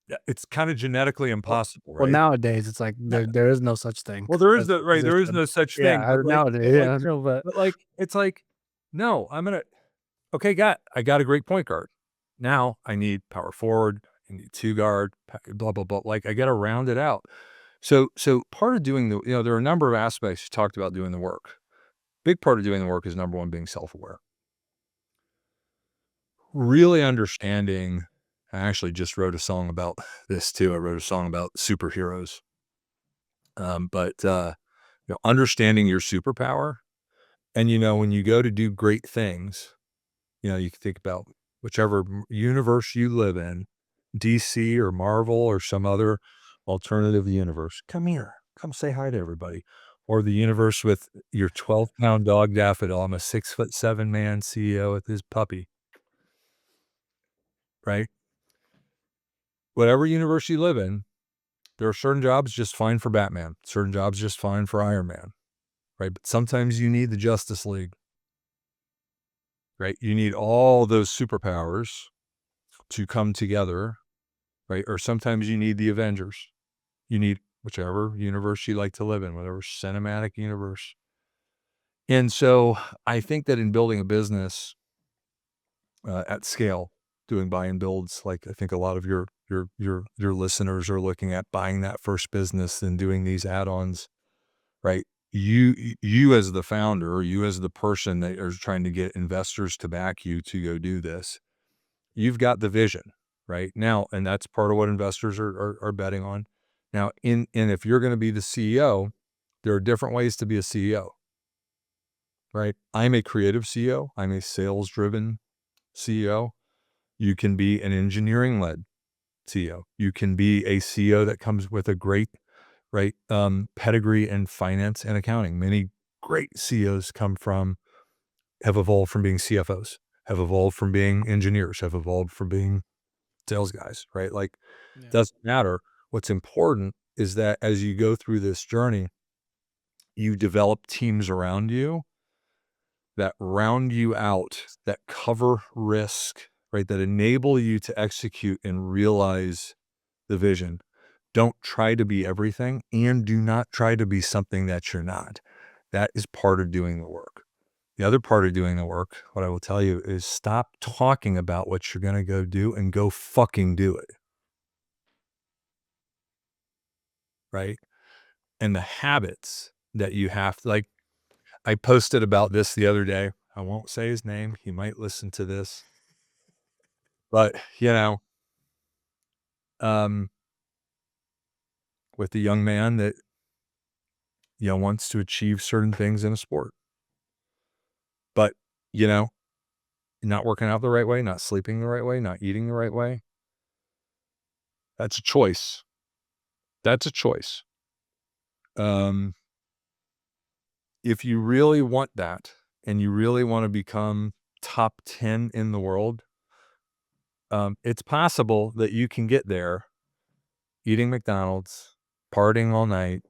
Yeah, it's kinda genetically Well, impossible, well, right? nowadays it's like No. there is no such thing Well, there is as no the right, there is position. no such thing, Yeah, nowadays, yeah, no, like, it's like, no, okay, I got a great point guard. Now I need power forward, I need 2 guard, blah, blah, blah, like, I gotta round it out. So part of doing there are a number of aspects you talked about doing the work. Big part of doing the work is, number 1, being self-aware. Really understanding. I actually just wrote a song about this too. I wrote a song about superheroes. But understanding your superpower, and, when you go to do great things, you can think about whichever universe you live in, DC or Marvel or some other alternative universe. Come here, come say hi to everybody. Or the universe with your 12-pound dog Daffodil. I'm a 6'7" man CEO with his puppy, right? Whatever universe you live in, there are certain jobs just fine for Batman, certain jobs just fine for Iron Man, right? But sometimes you need the Justice League, right? You need all those superpowers to come together, right? Or sometimes you need the Avengers. You need whichever universe you like to live in, whatever cinematic universe. And so I think that in building a business at scale, doing buy and builds, like, I think a lot of your listeners are looking at buying that first business and doing these add-ons, right? You as the founder, you as the person that are trying to get investors to back you to go do this, you've got the vision, right? Now, and that's part of what investors are betting on. Now, and if you're going to be the CEO, there are different ways to be a CEO, right? I'm a creative CEO. I'm a sales-driven CEO. You can be an engineering-led CEO. You can be a CEO that comes with a great, right, pedigree in finance and accounting. Many great CEOs have evolved from being CFOs, have evolved from being engineers, have evolved from being sales guys, right? Like, Yeah. doesn't matter. What's important is that as you go through this journey, you develop teams around you that round you out, that cover risk, right? That enable you to execute and realize the vision. Don't try to be everything, and do not try to be something that you're not. That is part of doing the work. The other part of doing the work, what I will tell you, is stop talking about what you're going to go do and go fucking do it. Right. And the habits that you have, like, I posted about this the other day. I won't say his name. He might listen to this, but um, with the young man that, wants to achieve certain things in a sport, but, you know, not working out the right way, not sleeping the right way, not eating the right way. That's a choice. That's a choice. Um, if you really want that and you really want to become top 10 in the world, it's possible that you can get there eating McDonald's, partying all night,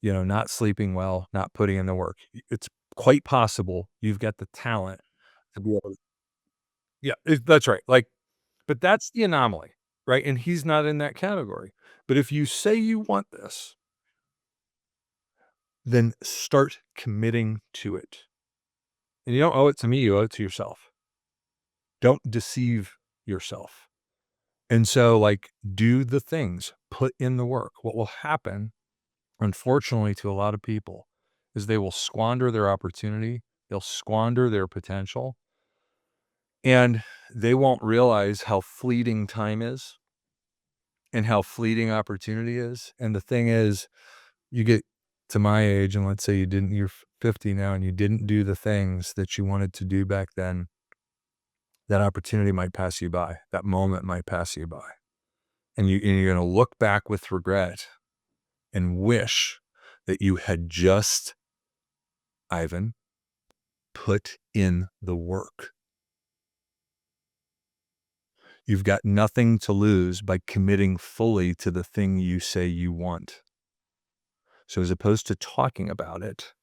not sleeping well, not putting in the work. It's quite possible you've got the talent to be able to. Yeah, that's right. Like, but that's the anomaly, right? And he's not in that category. But if you say you want this, then start committing to it. And you don't owe it to me, you owe it to yourself. Don't deceive yourself. And so, like, do the things, put in the work. What will happen, unfortunately, to a lot of people is they will squander their opportunity, they'll squander their potential, and they won't realize how fleeting time is and how fleeting opportunity is. And the thing is, you get to my age, and let's say you're 50 now and you didn't do the things that you wanted to do back then, that opportunity might pass you by. That moment might pass you by. And you're going to look back with regret and wish that you had just, Ivan, put in the work. You've got nothing to lose by committing fully to the thing you say you want. So as opposed to talking about it,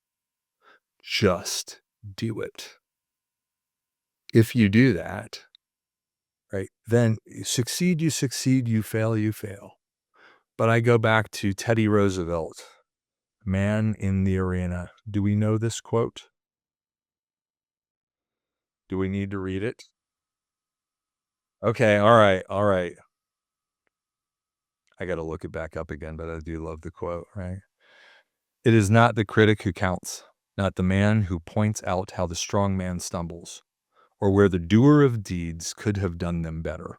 just do it. If you do that, right, then you succeed, you fail, you fail. But I go back to Teddy Roosevelt, man in the arena. Do we know this quote? Do we need to read it? Okay, all right, all right. I got to look it back up again, but I do love the quote, right? It is not the critic who counts, not the man who points out how the strong man stumbles, or where the doer of deeds could have done them better.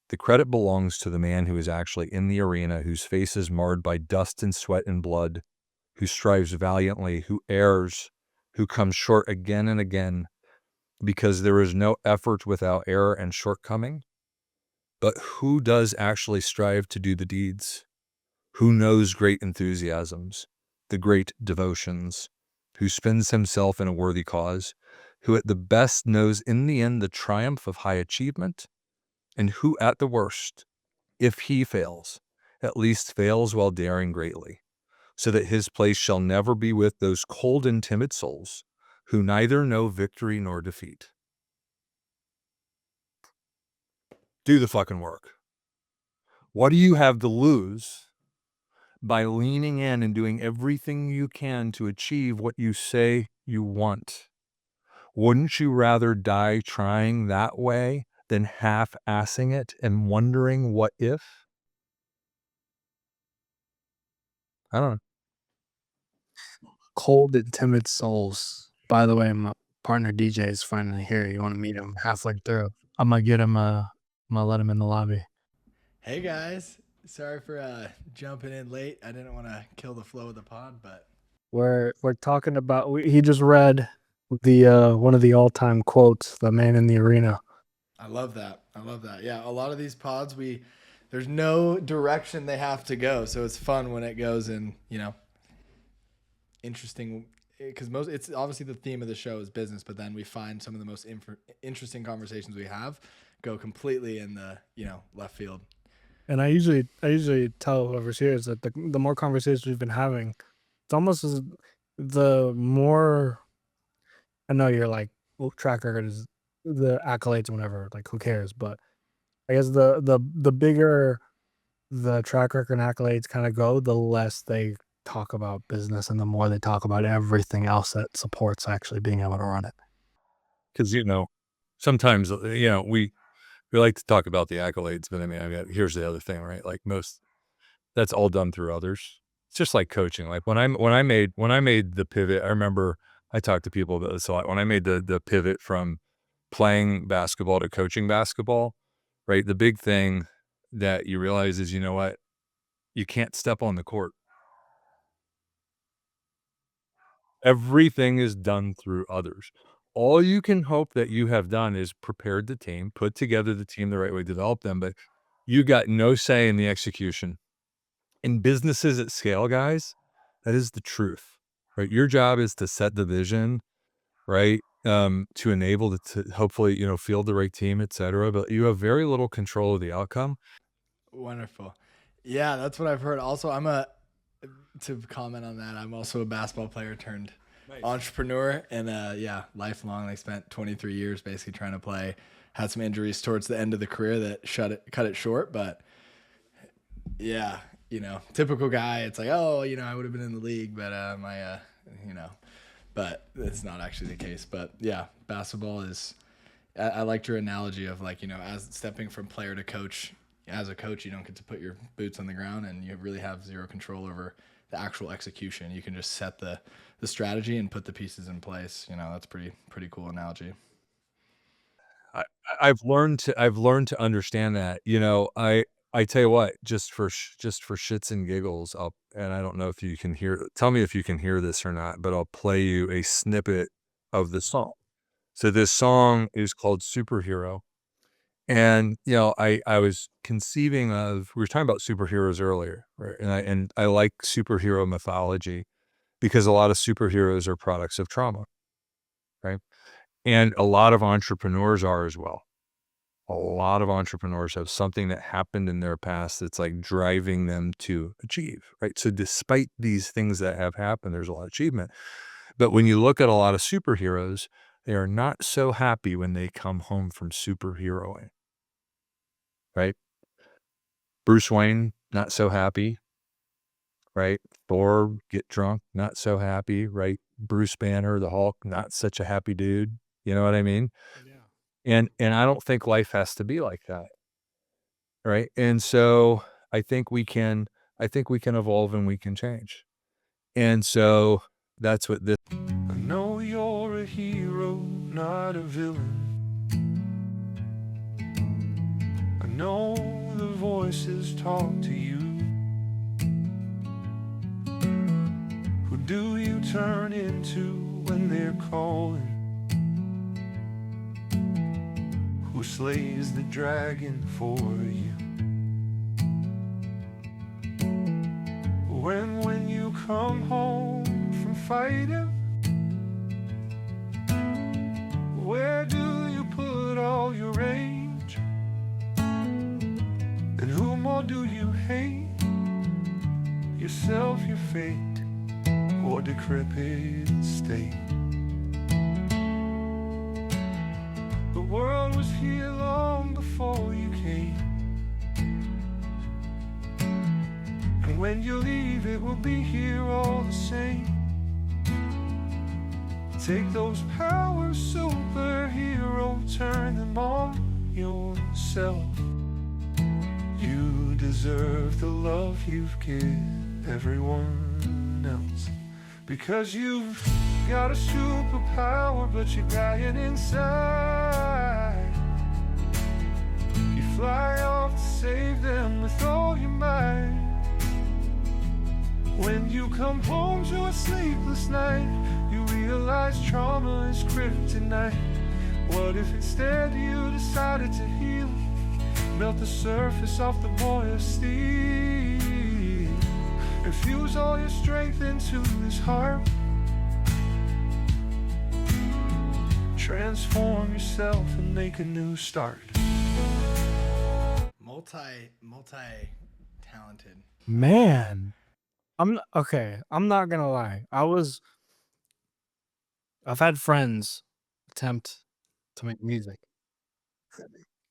The credit belongs to the man who is actually in the arena, whose face is marred by dust and sweat and blood, who strives valiantly, who errs, who comes short again and again, because there is no effort without error and shortcoming. But who does actually strive to do the deeds? Who knows great enthusiasms, the great devotions, who spends himself in a worthy cause, who at the best knows in the end the triumph of high achievement, and who at the worst, if he fails, at least fails while daring greatly, so that his place shall never be with those cold and timid souls who neither know victory nor defeat. Do the fucking work. What do you have to lose by leaning in and doing everything you can to achieve what you say you want? Wouldn't you rather die trying that way than half-assing it and wondering what if? I don't know. Cold and timid souls. By the way, my partner DJ is finally here. You want to meet him halfway through? I'm gonna get him. I'm gonna let him in the lobby. Hey guys, sorry for jumping in late. I didn't want to kill the flow of the pod, but We're talking about he just read the one of the all-time quotes, "The Man in the Arena." I love that. I love that. Yeah, a lot of these pods, there's no direction they have to go, so it's fun when it goes in, interesting. Because it's obviously the theme of the show is business, but then we find some of the most interesting conversations we have go completely in the left field. And I usually tell whoever's here is that the more conversations we've been having, it's almost as the more. I know you're like, well, track record is the accolades, whatever. Like, who cares? But I guess the bigger the track record and accolades kind of go, the less they talk about business, and the more they talk about everything else that supports actually being able to run it. Because, sometimes, we like to talk about the accolades, but here's the other thing, right? Like that's all done through others. It's just like coaching. Like when I made the pivot, I remember I talked to people about this a lot. When I made the pivot from playing basketball to coaching basketball, right? The big thing that you realize is, you know what? You can't step on the court. Everything is done through others. All you can hope that you have done is prepared the team, put together the team the right way, develop them, but you got no say in the execution. In businesses at scale, guys, that is the truth, right? Your job is to set the vision, right? To enable to hopefully, field the right team, et cetera, but you have very little control of the outcome. Wonderful. Yeah, that's what I've heard. Also, to comment on that, I'm also a basketball player turned entrepreneur, and lifelong. I spent 23 years basically trying to play. Had some injuries towards the end of the career that cut it short, but yeah, typical guy. It's like, oh, I would have been in the league, but but it's not actually the case. But yeah, basketball is. I liked your analogy of like, as stepping from player to coach. As a coach, you don't get to put your boots on the ground, and you really have zero control over the actual execution. You can just set the strategy and put the pieces in place. That's pretty cool analogy. I've learned to understand that. I tell you what, just for shits and giggles, and I don't know if you can hear. Tell me if you can hear this or not, but I'll play you a snippet of the song. So this song is called Superhero. And, I was conceiving of, we were talking about superheroes earlier, right? And I like superhero mythology because a lot of superheroes are products of trauma, right? And a lot of entrepreneurs are as well. A lot of entrepreneurs have something that happened in their past that's like driving them to achieve, right? So despite these things that have happened, there's a lot of achievement. But when you look at a lot of superheroes, they are not so happy when they come home from superheroing, right? Bruce Wayne, not so happy, right? Thor, get drunk, not so happy, right? Bruce Banner, the Hulk, not such a happy dude. You know what I mean? Yeah. And I don't think life has to be like that, right? And so I think we can evolve and we can change. And so that's what this. I know you're a hero, not a villain. I know the voices talk to you. Who do you turn into when they're calling? Who slays the dragon for you? When you come home from fighting, where do you put all your rage? And who more do you hate? Yourself, your fate, or decrepit state? The world was here long before you came, and when you leave it will be here all the same. Take those powers, superhero, turn them on yourself. You deserve the love you've given everyone else, because you've got a superpower, but you're dying inside. You fly off to save them with all your might. When you come home to a sleepless night, you realize trauma is kryptonite. What if instead you decided to heal? Melt the surface off the boil of steel. Infuse all your strength into this heart. Transform yourself and make a new start. Multi-talented. Man, okay. I'm not gonna lie. I've had friends attempt to make music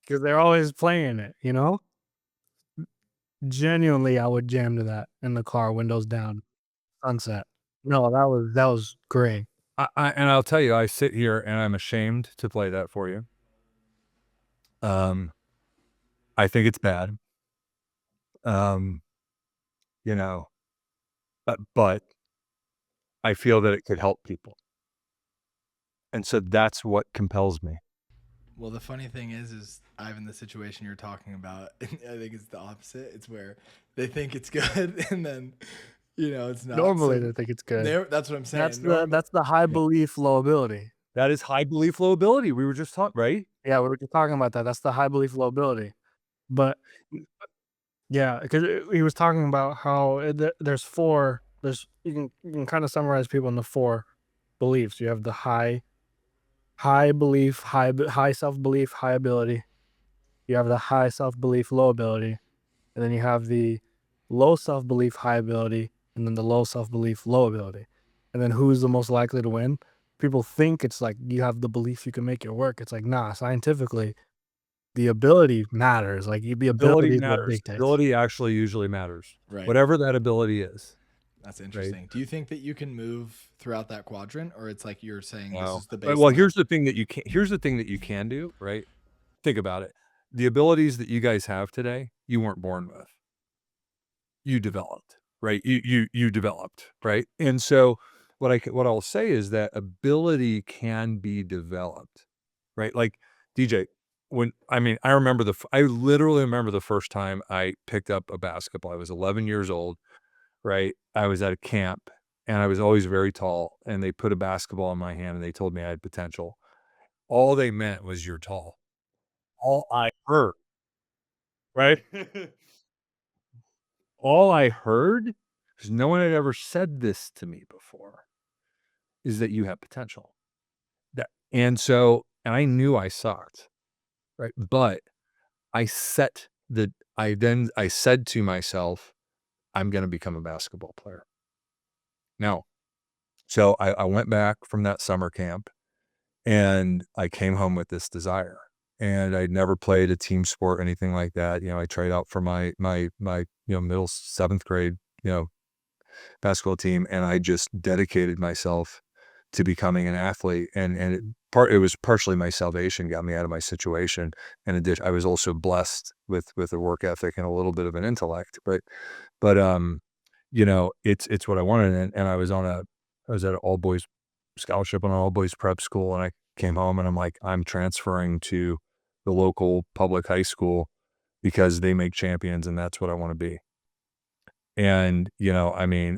because they're always playing it. Genuinely, I would jam to that in the car, windows down, sunset. No, that was great. And I'll tell you, I sit here and I'm ashamed to play that for you. I think it's bad. You know, but I feel that it could help people. And so that's what compels me. Well, the funny thing is Ivan, the situation you're talking about, I think it's the opposite. It's where they think it's good and then, it's not. Normally, So they think it's good. that's what I'm saying. That's the high belief, low ability. That is high belief, low ability. We were just talking, right? Yeah, we were just talking about that. That's the high belief, low ability. But yeah, because he was talking about how there's four. You can kind of summarize people into four beliefs. You have the high belief, high self belief, high ability. You have the high self belief, low ability, and then you have the low self belief, high ability, and then the low self belief, low ability. And then who's the most likely to win? People think it's like you have the belief you can make it work. It's like, nah, scientifically, the ability matters. Like the ability is what matters. dictates. Ability actually usually matters. Right. Whatever that ability is. That's interesting. Right. Do you think that you can move throughout that quadrant, or it's like you're saying No. this is the baseline? Well, here's the thing that you can do, right? Think about it. The abilities that you guys have today, you weren't born with. You developed, right? You developed, right? And so what I'll say is that ability can be developed, right? Like DJ, I literally remember the first time I picked up a basketball. I was 11 years old, right? I was at a camp and I was always very tall, and they put a basketball in my hand and they told me I had potential. All they meant was you're tall. All I heard, right? All I heard, because no one had ever said this to me before, is that you have potential. And I knew I sucked, right? But I said to myself, I'm going to become a basketball player. Now, so I went back from that summer camp and I came home with this desire, and I'd never played a team sport, anything like that. I tried out for my middle 7th grade, basketball team, and I just dedicated myself to becoming an athlete. And it was partially my salvation, got me out of my situation. In addition, I was also blessed with a work ethic and a little bit of an intellect, but it's what I wanted. And I was at an all boys scholarship on an all boys prep school, and I came home and I'm like, I'm transferring to the local public high school because they make champions, and that's what I want to be. And,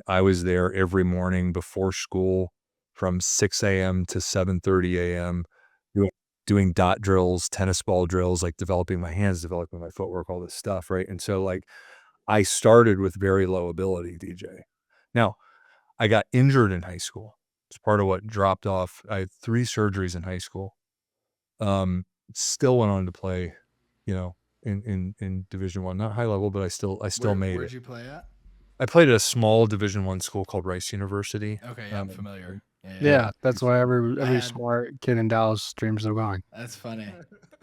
I was there every morning before school from 6 a.m. to 7:30 a.m. doing dot drills, tennis ball drills, like developing my hands, developing my footwork, all this stuff, right? And so, like, I started with very low ability, DJ. Now, I got injured in high school. It's part of what dropped off. I had 3 surgeries in high school. Still went on to play, in Division I, not high level, but I still made it. Where'd you play at? I played at a small Division I school called Rice University. Okay, yeah, I'm familiar. Yeah, that's why every smart kid in Dallas dreams of going. That's funny.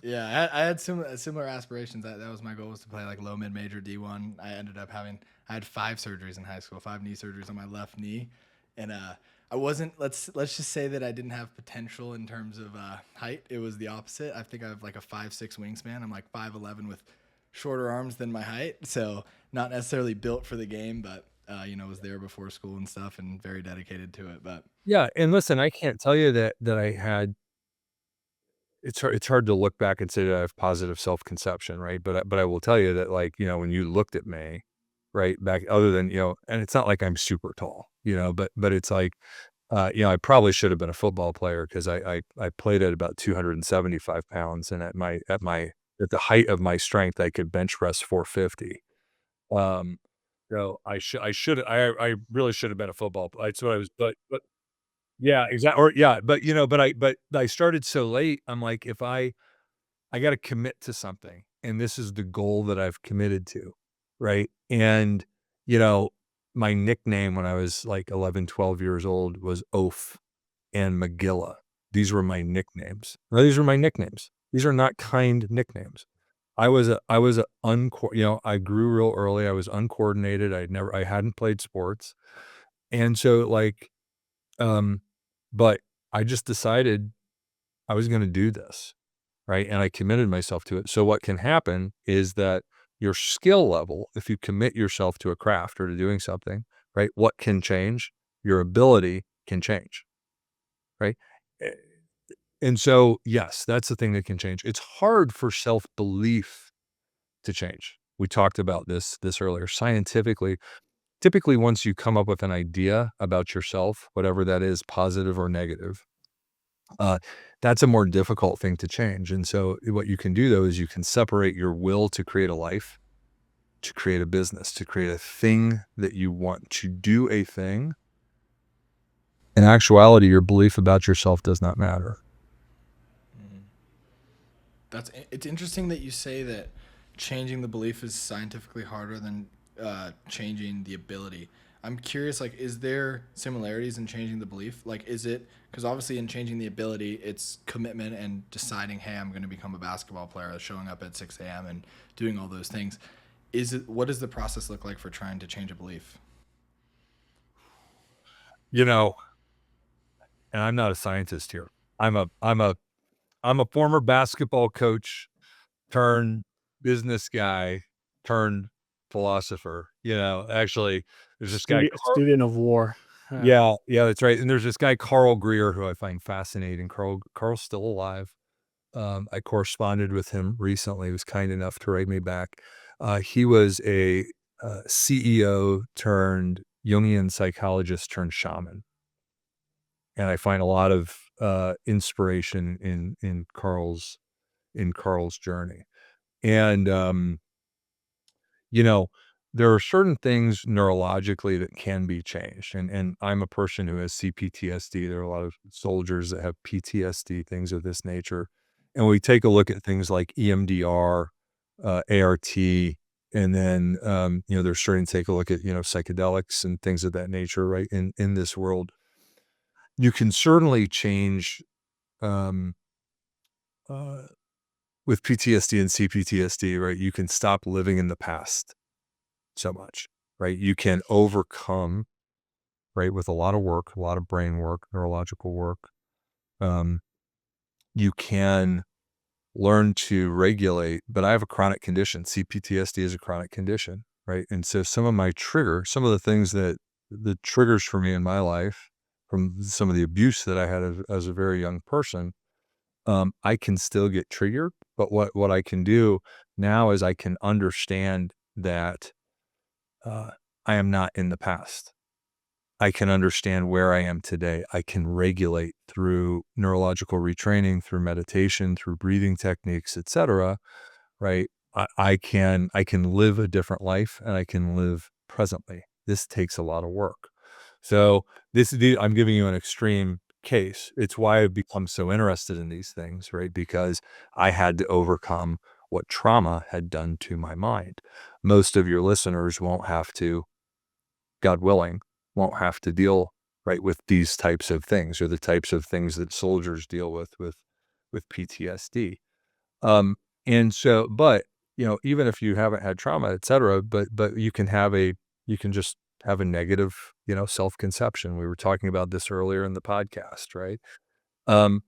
Yeah, I had similar aspirations. That was my goal, was to play like low mid major D1. I ended up I had 5 surgeries in high school, 5 knee surgeries on my left knee, and I wasn't. Let's just say that I didn't have potential in terms of height. It was the opposite. I think I have like a 5'6" wingspan. I'm like 5'11" with shorter arms than my height, so not necessarily built for the game, but was there before school and stuff, and very dedicated to it. But yeah, and listen, I can't tell you that I had. It's hard to look back and say that I have positive self-conception, right? But I will tell you that, like, when you looked at me, right? Back other than, and it's not like I'm super tall, but it's like, I probably should have been a football player because I played at about 275 pounds, and at the height of my strength, I could bench press 450. Um, I really should have been a football player. That's what I was, but yeah, exactly. Or yeah, but I started so late. I'm like, if I got to commit to something, and this is the goal that I've committed to, right? And you know, my nickname when I was like 11, 12 years old was Oaf and Magilla. These were my nicknames. Right? These are my nicknames. These are not kind nicknames. I grew real early. I was uncoordinated. I hadn't played sports. And so um, but I just decided I was going to do this. Right. And I committed myself to it. So what can happen is that your skill level, if you commit yourself to a craft or to doing something, right, what can change? Your ability can change. Right. Eh, And so, yes, that's the thing that can change. It's hard for self-belief to change. We talked about this earlier. Scientifically, typically once you come up with an idea about yourself, whatever that is, positive or negative, uh, that's a more difficult thing to change. And so what you can do though is you can separate your will to create a life, to create a business, to create a thing that you want, to do a thing. In actuality, your belief about yourself does not matter. It's interesting that you say that changing the belief is scientifically harder than changing the ability. I'm curious, like, is there similarities in changing the belief? Like, is it, because obviously in changing the ability, it's commitment and deciding, hey, I'm going to become a basketball player, showing up at 6 a.m. and doing all those things. What does the process look like for trying to change a belief? You know, and I'm not a scientist here. I'm a former basketball coach turned business guy turned philosopher. Actually, there's this guy. Student of war. Yeah, yeah, that's right. And there's this guy, Carl Greer, who I find fascinating. Carl's still alive. I corresponded with him recently. He was kind enough to write me back. He was a CEO turned Jungian psychologist turned shaman, and I find a lot of inspiration in Carl's journey. And you know, there are certain things neurologically that can be changed. And I'm a person who has CPTSD. There are a lot of soldiers that have PTSD, things of this nature. And we take a look at things like EMDR, ART, and then they're starting to take a look at, psychedelics and things of that nature, right? In this world. You can certainly change um uh with PTSD and CPTSD, right? You can stop living in the past so much, right? You can overcome, right, with a lot of work, a lot of brain work, neurological work. Um, you can learn to regulate, but I have a chronic condition. CPTSD is a chronic condition, right? And so some of the things that the triggers for me in my life from some of the abuse that I had as a very young person, I can still get triggered. But what I can do now is I can understand that uh, I am not in the past. I can understand where I am today. I can regulate through neurological retraining, through meditation, through breathing techniques, etc. Right? I can live a different life, and I can live presently. This takes a lot of work. So I'm giving you an extreme case. It's why I've become so interested in these things, right? Because I had to overcome what trauma had done to my mind. Most of your listeners won't have to, God willing, won't have to deal, right, with these types of things or the types of things that soldiers deal with PTSD. Um, and so, but even if you haven't had trauma, et cetera, but you can just have a negative, self-conception. We were talking about this earlier in the podcast, right? Um,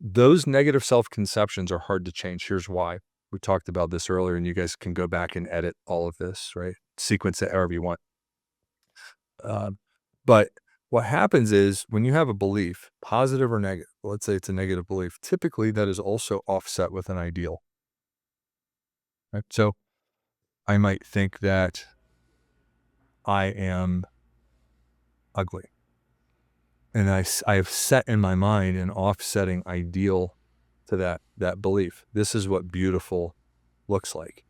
those negative self-conceptions are hard to change. Here's why. We talked about this earlier, and you guys can go back and edit all of this, right? Sequence it however you want. But what happens is when you have a belief, positive or negative, let's say it's a negative belief, typically that is also offset with an ideal. Right? So I might think that I am ugly. And I have set in my mind an offsetting ideal to that belief. This is what beautiful looks like.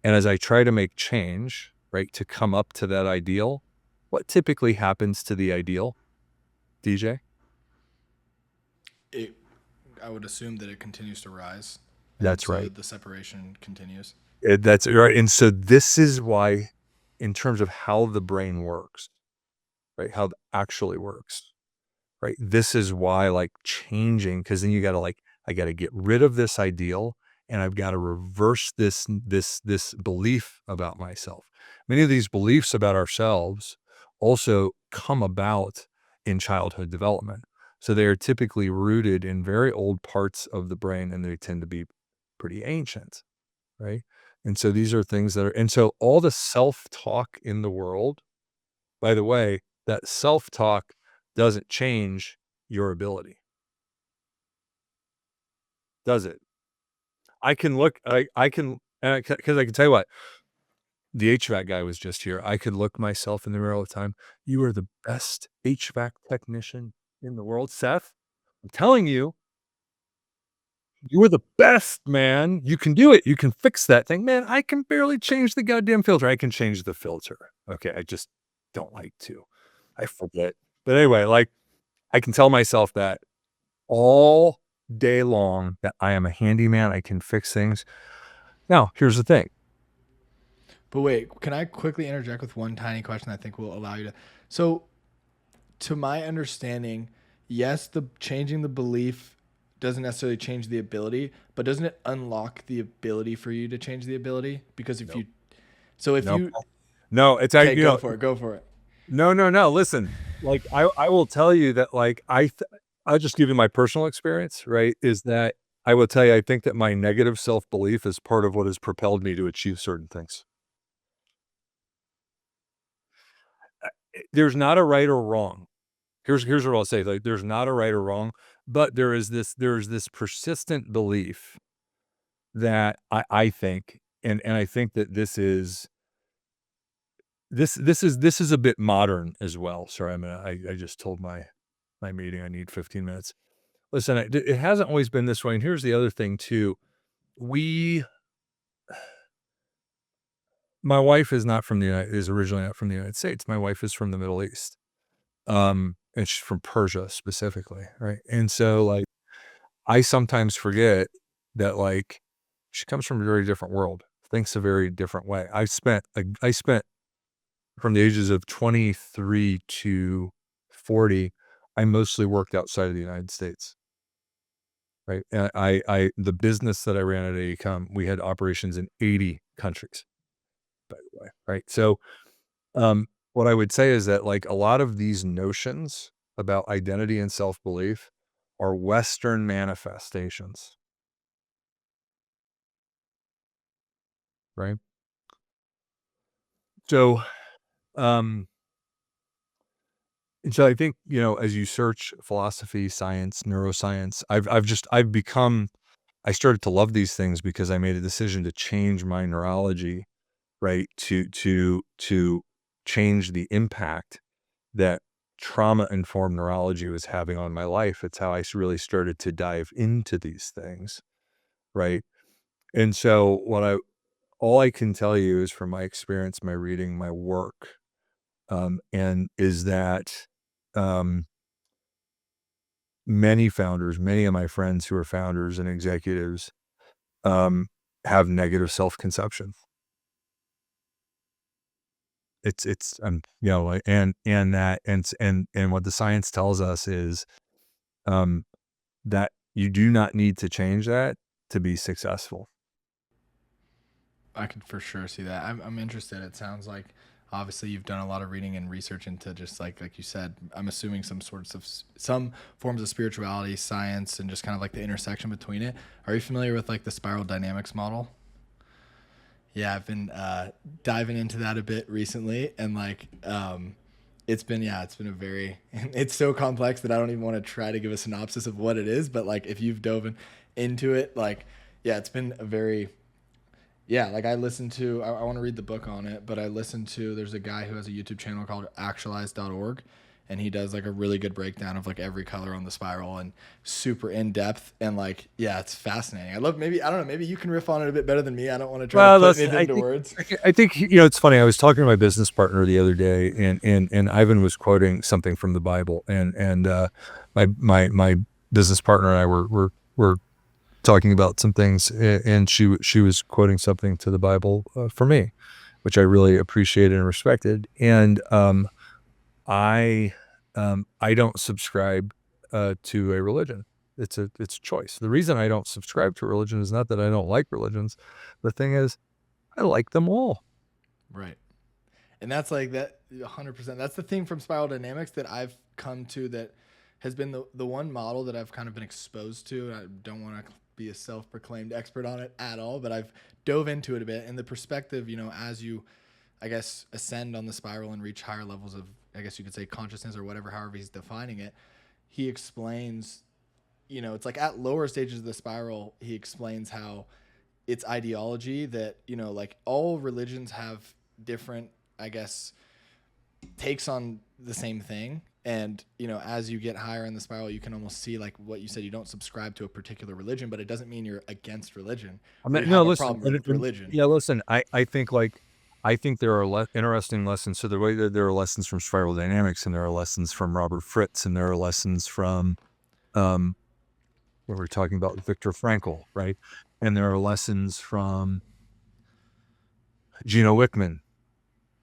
And as I try to make change, right, to come up to that ideal, what typically happens to the ideal, DJ? It, I would assume that it continues to rise. And That's so right. the separation continues. That's right. And so this is why, in terms of how the brain works, right, how it actually works, right, this is why, like, changing, because then you got to, like, I got to get rid of this ideal, and I've got to reverse this belief about myself. Many of these beliefs about ourselves also come about in childhood development. So they are typically rooted in very old parts of the brain, and they tend to be pretty ancient, right? And so these are things that are, and so all the self-talk in the world, by the way, that self-talk doesn't change your ability, does it? I can look, I can, because I can tell you what, the HVAC guy was just here. I could look myself in the mirror all the time. You are the best HVAC technician in the world, Seth. I'm telling you, you are the best, man. You can do it. You can fix that thing. Man, I can barely change the goddamn filter. I can change the filter. Okay, I just don't like to. I forget. But anyway, like, I can tell myself that all day long that I am a handyman. I can fix things. Now, here's the thing. But wait, can I quickly interject with one tiny question I think will allow you to? So, to my understanding, yes, the changing the belief doesn't necessarily change the ability, but doesn't it unlock the ability for you to change the ability? Because if Nope. you, so if Nope. you, No, it's okay, you go know, for it, go for it. no, no, no. Listen, like, I will tell you that, like, I'll just give you my personal experience, right? Is that I will tell you, I think that my negative self-belief is part of what has propelled me to achieve certain things. There's not a right or wrong. Here's what I'll say. Like, there's not a right or wrong, but there is this persistent belief that I think, and I think that this is a bit modern as well. Sorry, I just told my meeting I need 15 minutes. Listen, it hasn't always been this way, and here's the other thing too. We My wife is originally not from the United States. My wife is from the Middle East. And she's from Persia specifically, right? And so, like, I sometimes forget that, like, she comes from a very different world, thinks a very different way. I spent from the ages of 23 to 40, I mostly worked outside of the United States, right? And the business that I ran at AECOM, we had operations in 80 countries, by the way, right? So, what I would say is that, like, a lot of these notions about identity and self-belief are Western manifestations, right? So, um, and so I think, as you search philosophy, science, neuroscience, I started to love these things because I made a decision to change my neurology, right? To change the impact that trauma-informed neurology was having on my life. It's how I really started to dive into these things, right? And so all I can tell you is from my experience, my reading, my work, and is that, um, many of my friends who are founders and executives, um, have negative self-conception. Like, and that, and what the science tells us is, um, that you do not need to change that to be successful. I could for sure see that. I'm interested. It sounds like obviously you've done a lot of reading and research into just like you said. I'm assuming some forms of spirituality, science, and just kind of like the intersection between it. Are you familiar with like the spiral dynamics model? Yeah, I've been diving into that a bit recently, and like it's been a very it's so complex that I don't even want to try to give a synopsis of what it is. But like if you've dove into it, like yeah, it's been a very Yeah, like I listened to, I want to read the book on it, but I listened to, there's a guy who has a YouTube channel called actualize.org, and he does like a really good breakdown of like every color on the spiral and super in depth. And like, yeah, it's fascinating. I love, maybe, I don't know, maybe you can riff on it a bit better than me. I don't want to try to Well, put listen, anything into words. I think, it's funny. I was talking to my business partner the other day, and Ivan was quoting something from the Bible, and my business partner and I were talking about some things, and she was quoting something to the Bible for me, which I really appreciated and respected. And I don't subscribe to a religion. It's a choice. The reason I don't subscribe to religion is not that I don't like religions. The thing is, I like them all. Right. And that's like that 100%. That's the thing from spiral dynamics that I've come to, that has been the one model that I've kind of been exposed to. I don't want to be a self-proclaimed expert on it at all, but I've dove into it a bit. And the perspective, as you, I guess, ascend on the spiral and reach higher levels of, I guess you could say, consciousness or whatever, however he's defining it, he explains, it's like at lower stages of the spiral, he explains how it's ideology that, like all religions have different, I guess, takes on the same thing. And, as you get higher in the spiral, you can almost see, like what you said, you don't subscribe to a particular religion, but it doesn't mean you're against religion. I You mean, no, have a listen, problem with religion. yeah, listen. I think there are interesting lessons. So the way that there are lessons from spiral dynamics, and there are lessons from Robert Fritz, and there are lessons from um, when we're talking about Viktor Frankl, right? And there are lessons from Gino Wickman,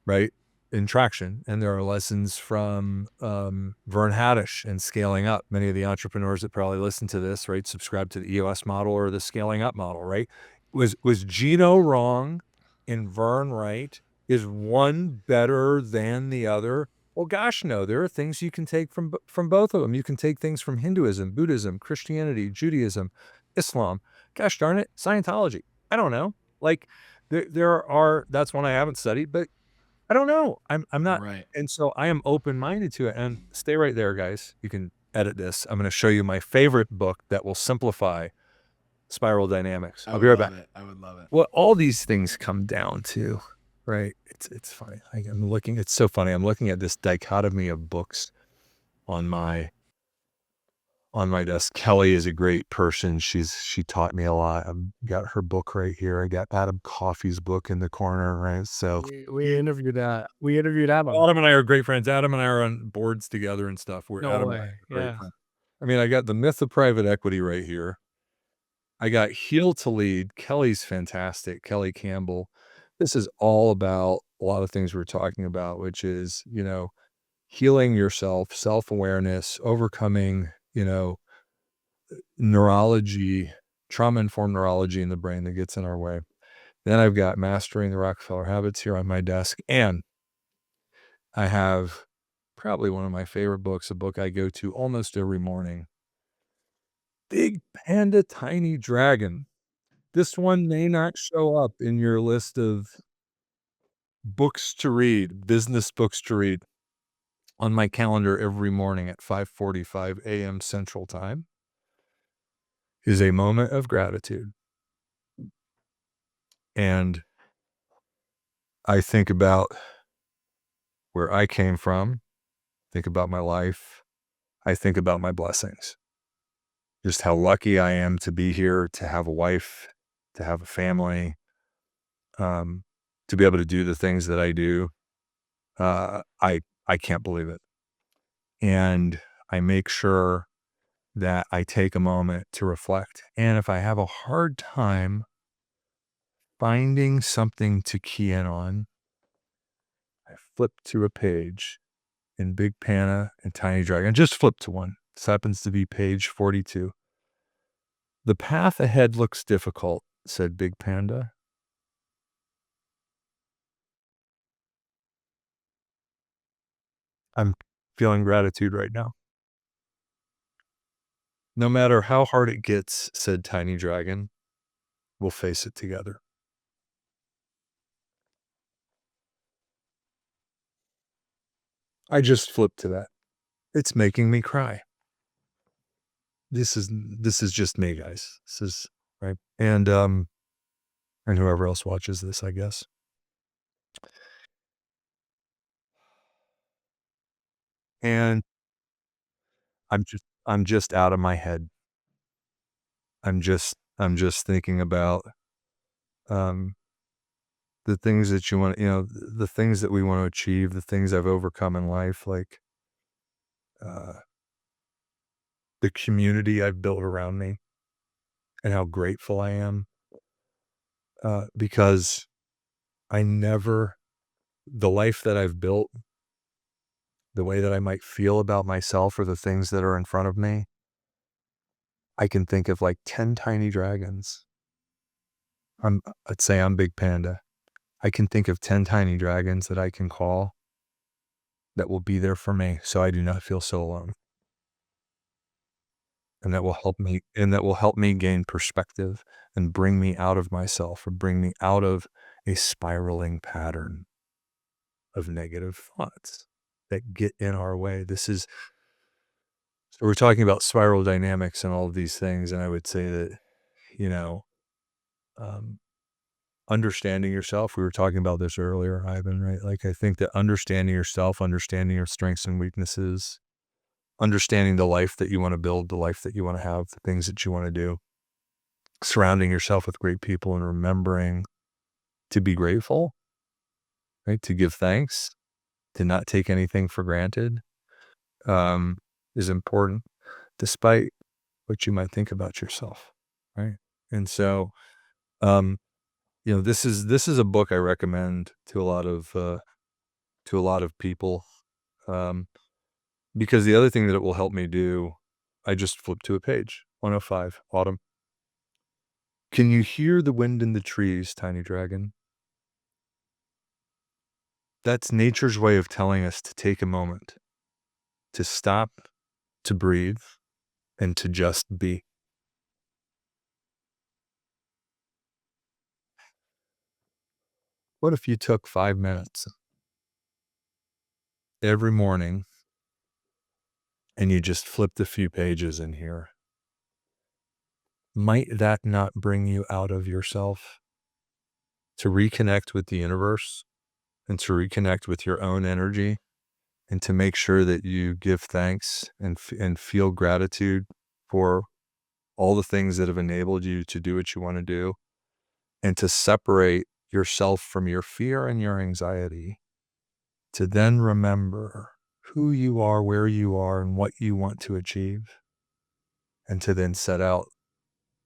right? In traction. And there are lessons from Vern Haddish and scaling up. Many of the entrepreneurs that probably listen to this, right, subscribe to the EOS model or the scaling up model, right? Was Gino wrong and Vern right? Is one better than the other? Well, gosh, no. There are things you can take from both of them. You can take things from Hinduism, Buddhism, Christianity, Judaism, Islam. Gosh darn it, Scientology. I don't know. Like there are. That's one I haven't studied, but I don't know. I'm not. Right. And so I am open-minded to it. And stay right there, guys. You can edit this. I'm going to show you my favorite book that will simplify spiral dynamics. I I'll be would right love back. it. I would love it. What all these things come down to, right? It's funny. I'm looking. It's so funny. I'm looking at this dichotomy of books on my desk. Kelly is a great person. She taught me a lot. I've got her book right here. I got Adam Coffey's book in the corner, right? So We interviewed Adam. Adam and I are great friends. Adam and I are on boards together and stuff. We're No Adam and I way. are great Yeah. friends. I mean, I got The Myth of Private Equity right here. I got Heal to Lead. Kelly's fantastic. Kelly Campbell. This is all about a lot of things we're talking about, which is, healing yourself, self-awareness, overcoming, neurology, trauma-informed neurology in the brain that gets in our way. Then I've got Mastering the Rockefeller Habits here on my desk. And I have probably one of my favorite books, a book I go to almost every morning. Big Panda Tiny Dragon. This one may not show up in your list of books to read, business books to read, on my calendar every morning at 5:45 a.m. Central Time is a moment of gratitude. And I think about where I came from, think about my life, I think about my blessings. Just how lucky I am to be here, to have a wife, to have a family, to be able to do the things that I do. I can't believe it. And I make sure that I take a moment to reflect. And if I have a hard time finding something to key in on, I flip to a page in Big Panda and Tiny Dragon. Just flip to one. This happens to be page 42. The path ahead looks difficult, said Big Panda. I'm feeling gratitude right now. No matter how hard it gets, said Tiny Dragon, we'll face it together. I just flipped to that. It's making me cry. This is just me, guys. This is right. And and whoever else watches this, I guess. And I'm just out of my head. I'm just thinking about um the things that you want, the things that we want to achieve, the things I've overcome in life, like uh the community I've built around me and how grateful I am, because I never the life that I've built, the way that I might feel about myself or the things that are in front of me, I can think of like 10 tiny dragons. Let's say I'm Big Panda. I can think of 10 tiny dragons that I can call that will be there for me so I do not feel so alone. And that will help me gain perspective and bring me out of myself or bring me out of a spiraling pattern of negative thoughts that get in our way. So we're talking about spiral dynamics and all of these things. And I would say that, you know, um, understanding yourself, we were talking about this earlier, Ivan, right? Like, I think that understanding yourself, understanding your strengths and weaknesses, understanding the life that you want to build, the life that you want to have, the things that you want to do, surrounding yourself with great people and remembering to be grateful, right? To give thanks, to not take anything for granted, is important despite what you might think about yourself, right? And so, um, this is a book I recommend to a lot of people, um, because the other thing that it will help me do, I just flipped to a page, 105, autumn. Can you hear the wind in the trees, tiny dragon? That's nature's way of telling us to take a moment, to stop, to breathe, and to just be. What if you took 5 minutes every morning and you just flipped a few pages in here? Might that not bring you out of yourself to reconnect with the universe and to reconnect with your own energy and to make sure that you give thanks and feel gratitude for all the things that have enabled you to do what you want to do and to separate yourself from your fear and your anxiety, to then remember who you are, where you are, and what you want to achieve, and to then set out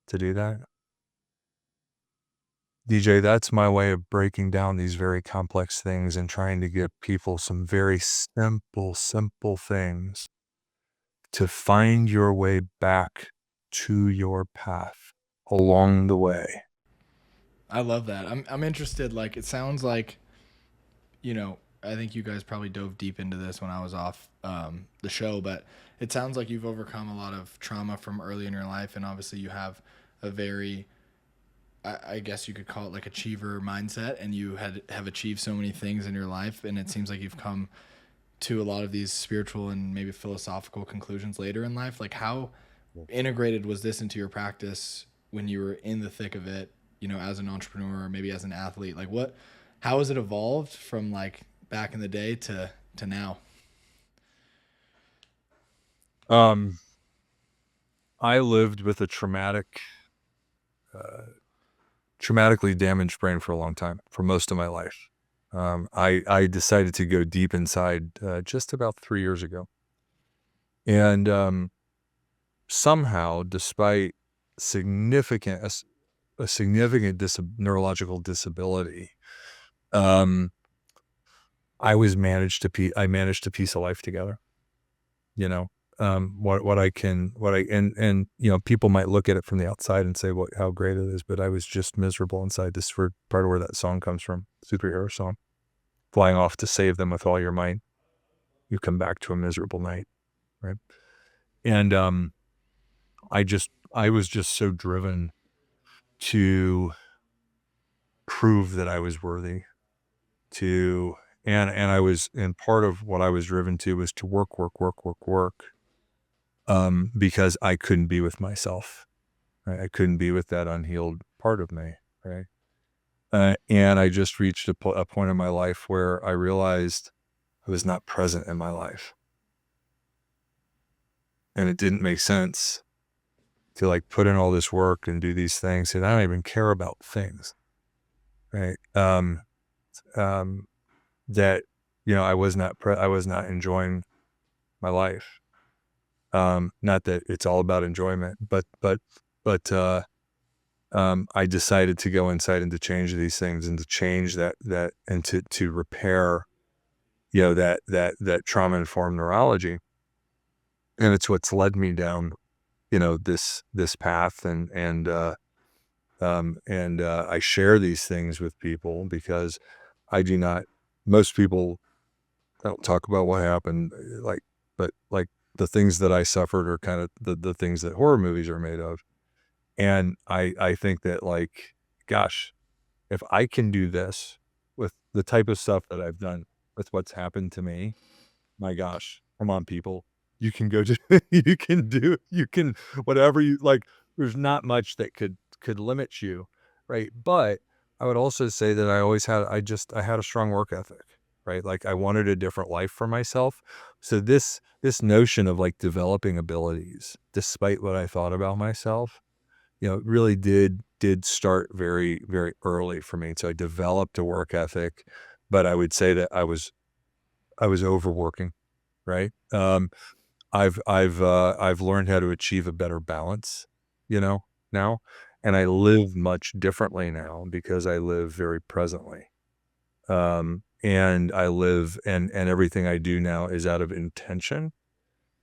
to do that? DJ, that's my way of breaking down these very complex things and trying to give people some very simple things to find your way back to your path along the way. I love that. I'm interested. Like, it sounds like, I think you guys probably dove deep into this when I was off the show, but it sounds like you've overcome a lot of trauma from early in your life, and obviously you have a very, I guess you could call it like achiever mindset, and you have achieved so many things in your life, and it seems like you've come to a lot of these spiritual and maybe philosophical conclusions later in life. Like, how integrated was this into your practice when you were in the thick of it, as an entrepreneur or maybe as an athlete? Like, how has it evolved from like back in the day to now? I lived with a traumatically damaged brain for a long time, for most of my life. I decided to go deep inside just about 3 years ago. And somehow, despite significant a significant neurological disability, I managed to piece a life together. People might look at it from the outside and say, how great it is, but I was just miserable inside. This is part of where that song comes from, superhero song, flying off to save them with all your might. You come back to a miserable night, right? And I was just so driven to prove that I was worthy and part of what I was driven to was to work, because I couldn't be with myself. Right? I couldn't be with that unhealed part of me, right? And I just reached a point in my life where I realized I was not present in my life. And it didn't make sense to like put in all this work and do these things. And I don't even care about things. Right. That, I was not enjoying my life. Not that it's all about enjoyment, but I decided to go inside and to change these things and to change that and to repair, that trauma-informed neurology. And it's what's led me down, this path and I share these things with people because most people don't talk about what happened, but the things that I suffered are kind of the things that horror movies are made of. And I think that gosh, if I can do this with the type of stuff that I've done with what's happened to me, my gosh, come on, people. You can go to, you can, whatever you like, there's not much that could limit you. Right. But I would also say that I had a strong work ethic, right? Like I wanted a different life for myself. So this notion of developing abilities, despite what I thought about myself, it really did start very, very early for me. So I developed a work ethic, but I would say that I was overworking, right? I've learned how to achieve a better balance, now, and I live much differently now because I live very presently. And I live and everything I do now is out of intention.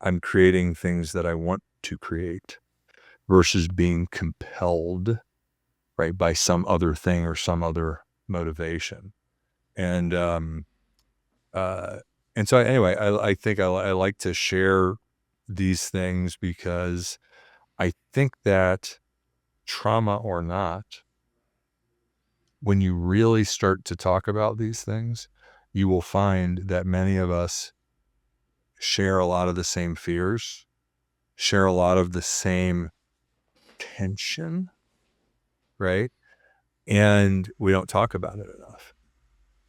I'm creating things that I want to create versus being compelled, right, by some other thing or some other motivation. And, uh, and so anyway, I think I like to share these things because I think that trauma or not, when you really start to talk about these things, you will find that many of us share a lot of the same fears, share a lot of the same tension, right? And we don't talk about it enough.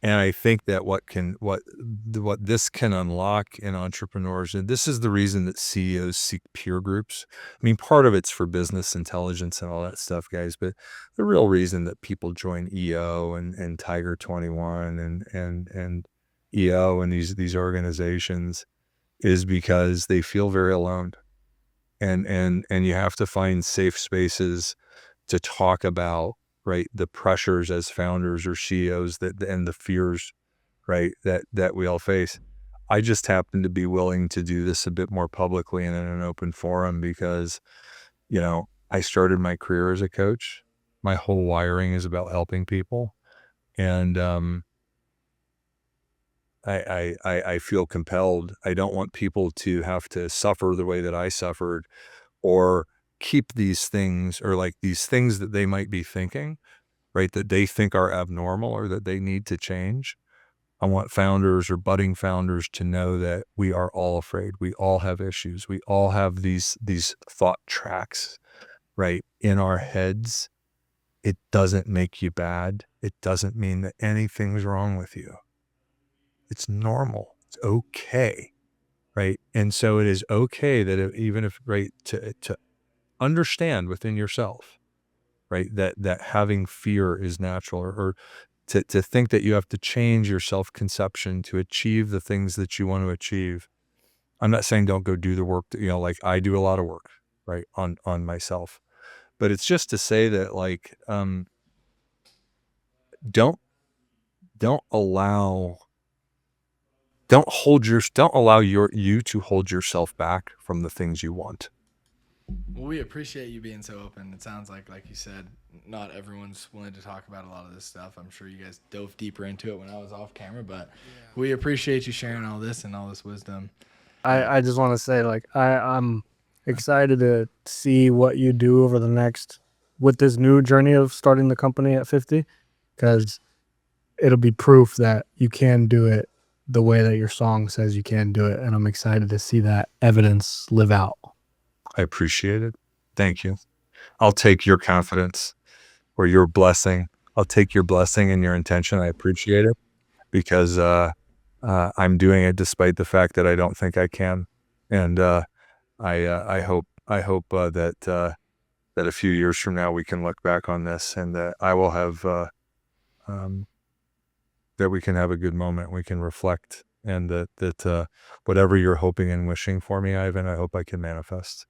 And I think that what this can unlock in entrepreneurs, and this is the reason that CEOs seek peer groups. I mean, part of it's for business intelligence and all that stuff, guys, but the real reason that people join EO and Tiger 21 and EO and these organizations is because they feel very alone. And you have to find safe spaces to talk about, right, the pressures as founders or CEOs and the fears, right, that we all face. I just happen to be willing to do this a bit more publicly and in an open forum because, I started my career as a coach. My whole wiring is about helping people. And I feel compelled. I don't want people to have to suffer the way that I suffered or keep these things or these things that they might be thinking, right, that they think are abnormal or that they need to change. I want founders or budding founders to know that we are all afraid. We all have issues. We all have these thought tracks, right, in our heads. It doesn't make you bad. It doesn't mean that anything's wrong with you. It's normal. It's okay, right? And so it is okay that even if, right, to understand within yourself, right, that having fear is natural or to think that you have to change your self-conception to achieve the things that you want to achieve. I'm not saying don't go do the work that, I do a lot of work, right, on myself. But it's just to say that don't allow you to hold yourself back from the things you want. Well, we appreciate you being so open. It sounds like you said, not everyone's willing to talk about a lot of this stuff. I'm sure you guys dove deeper into it when I was off camera, but we appreciate you sharing all this and all this wisdom. I just want to say, I'm excited to see what you do over the next, with this new journey of starting the company at 50, because it'll be proof that you can do it the way that your song says you can do it. And I'm excited to see that evidence live out. I appreciate it. Thank you. I'll take your confidence or your blessing. I'll take your blessing and your intention. I appreciate it because I'm doing it despite the fact that I don't think I can. And I hope that a few years from now we can look back on this and that I will have that we can have a good moment. We can reflect, and that whatever you're hoping and wishing for me, Ivan, I hope I can manifest.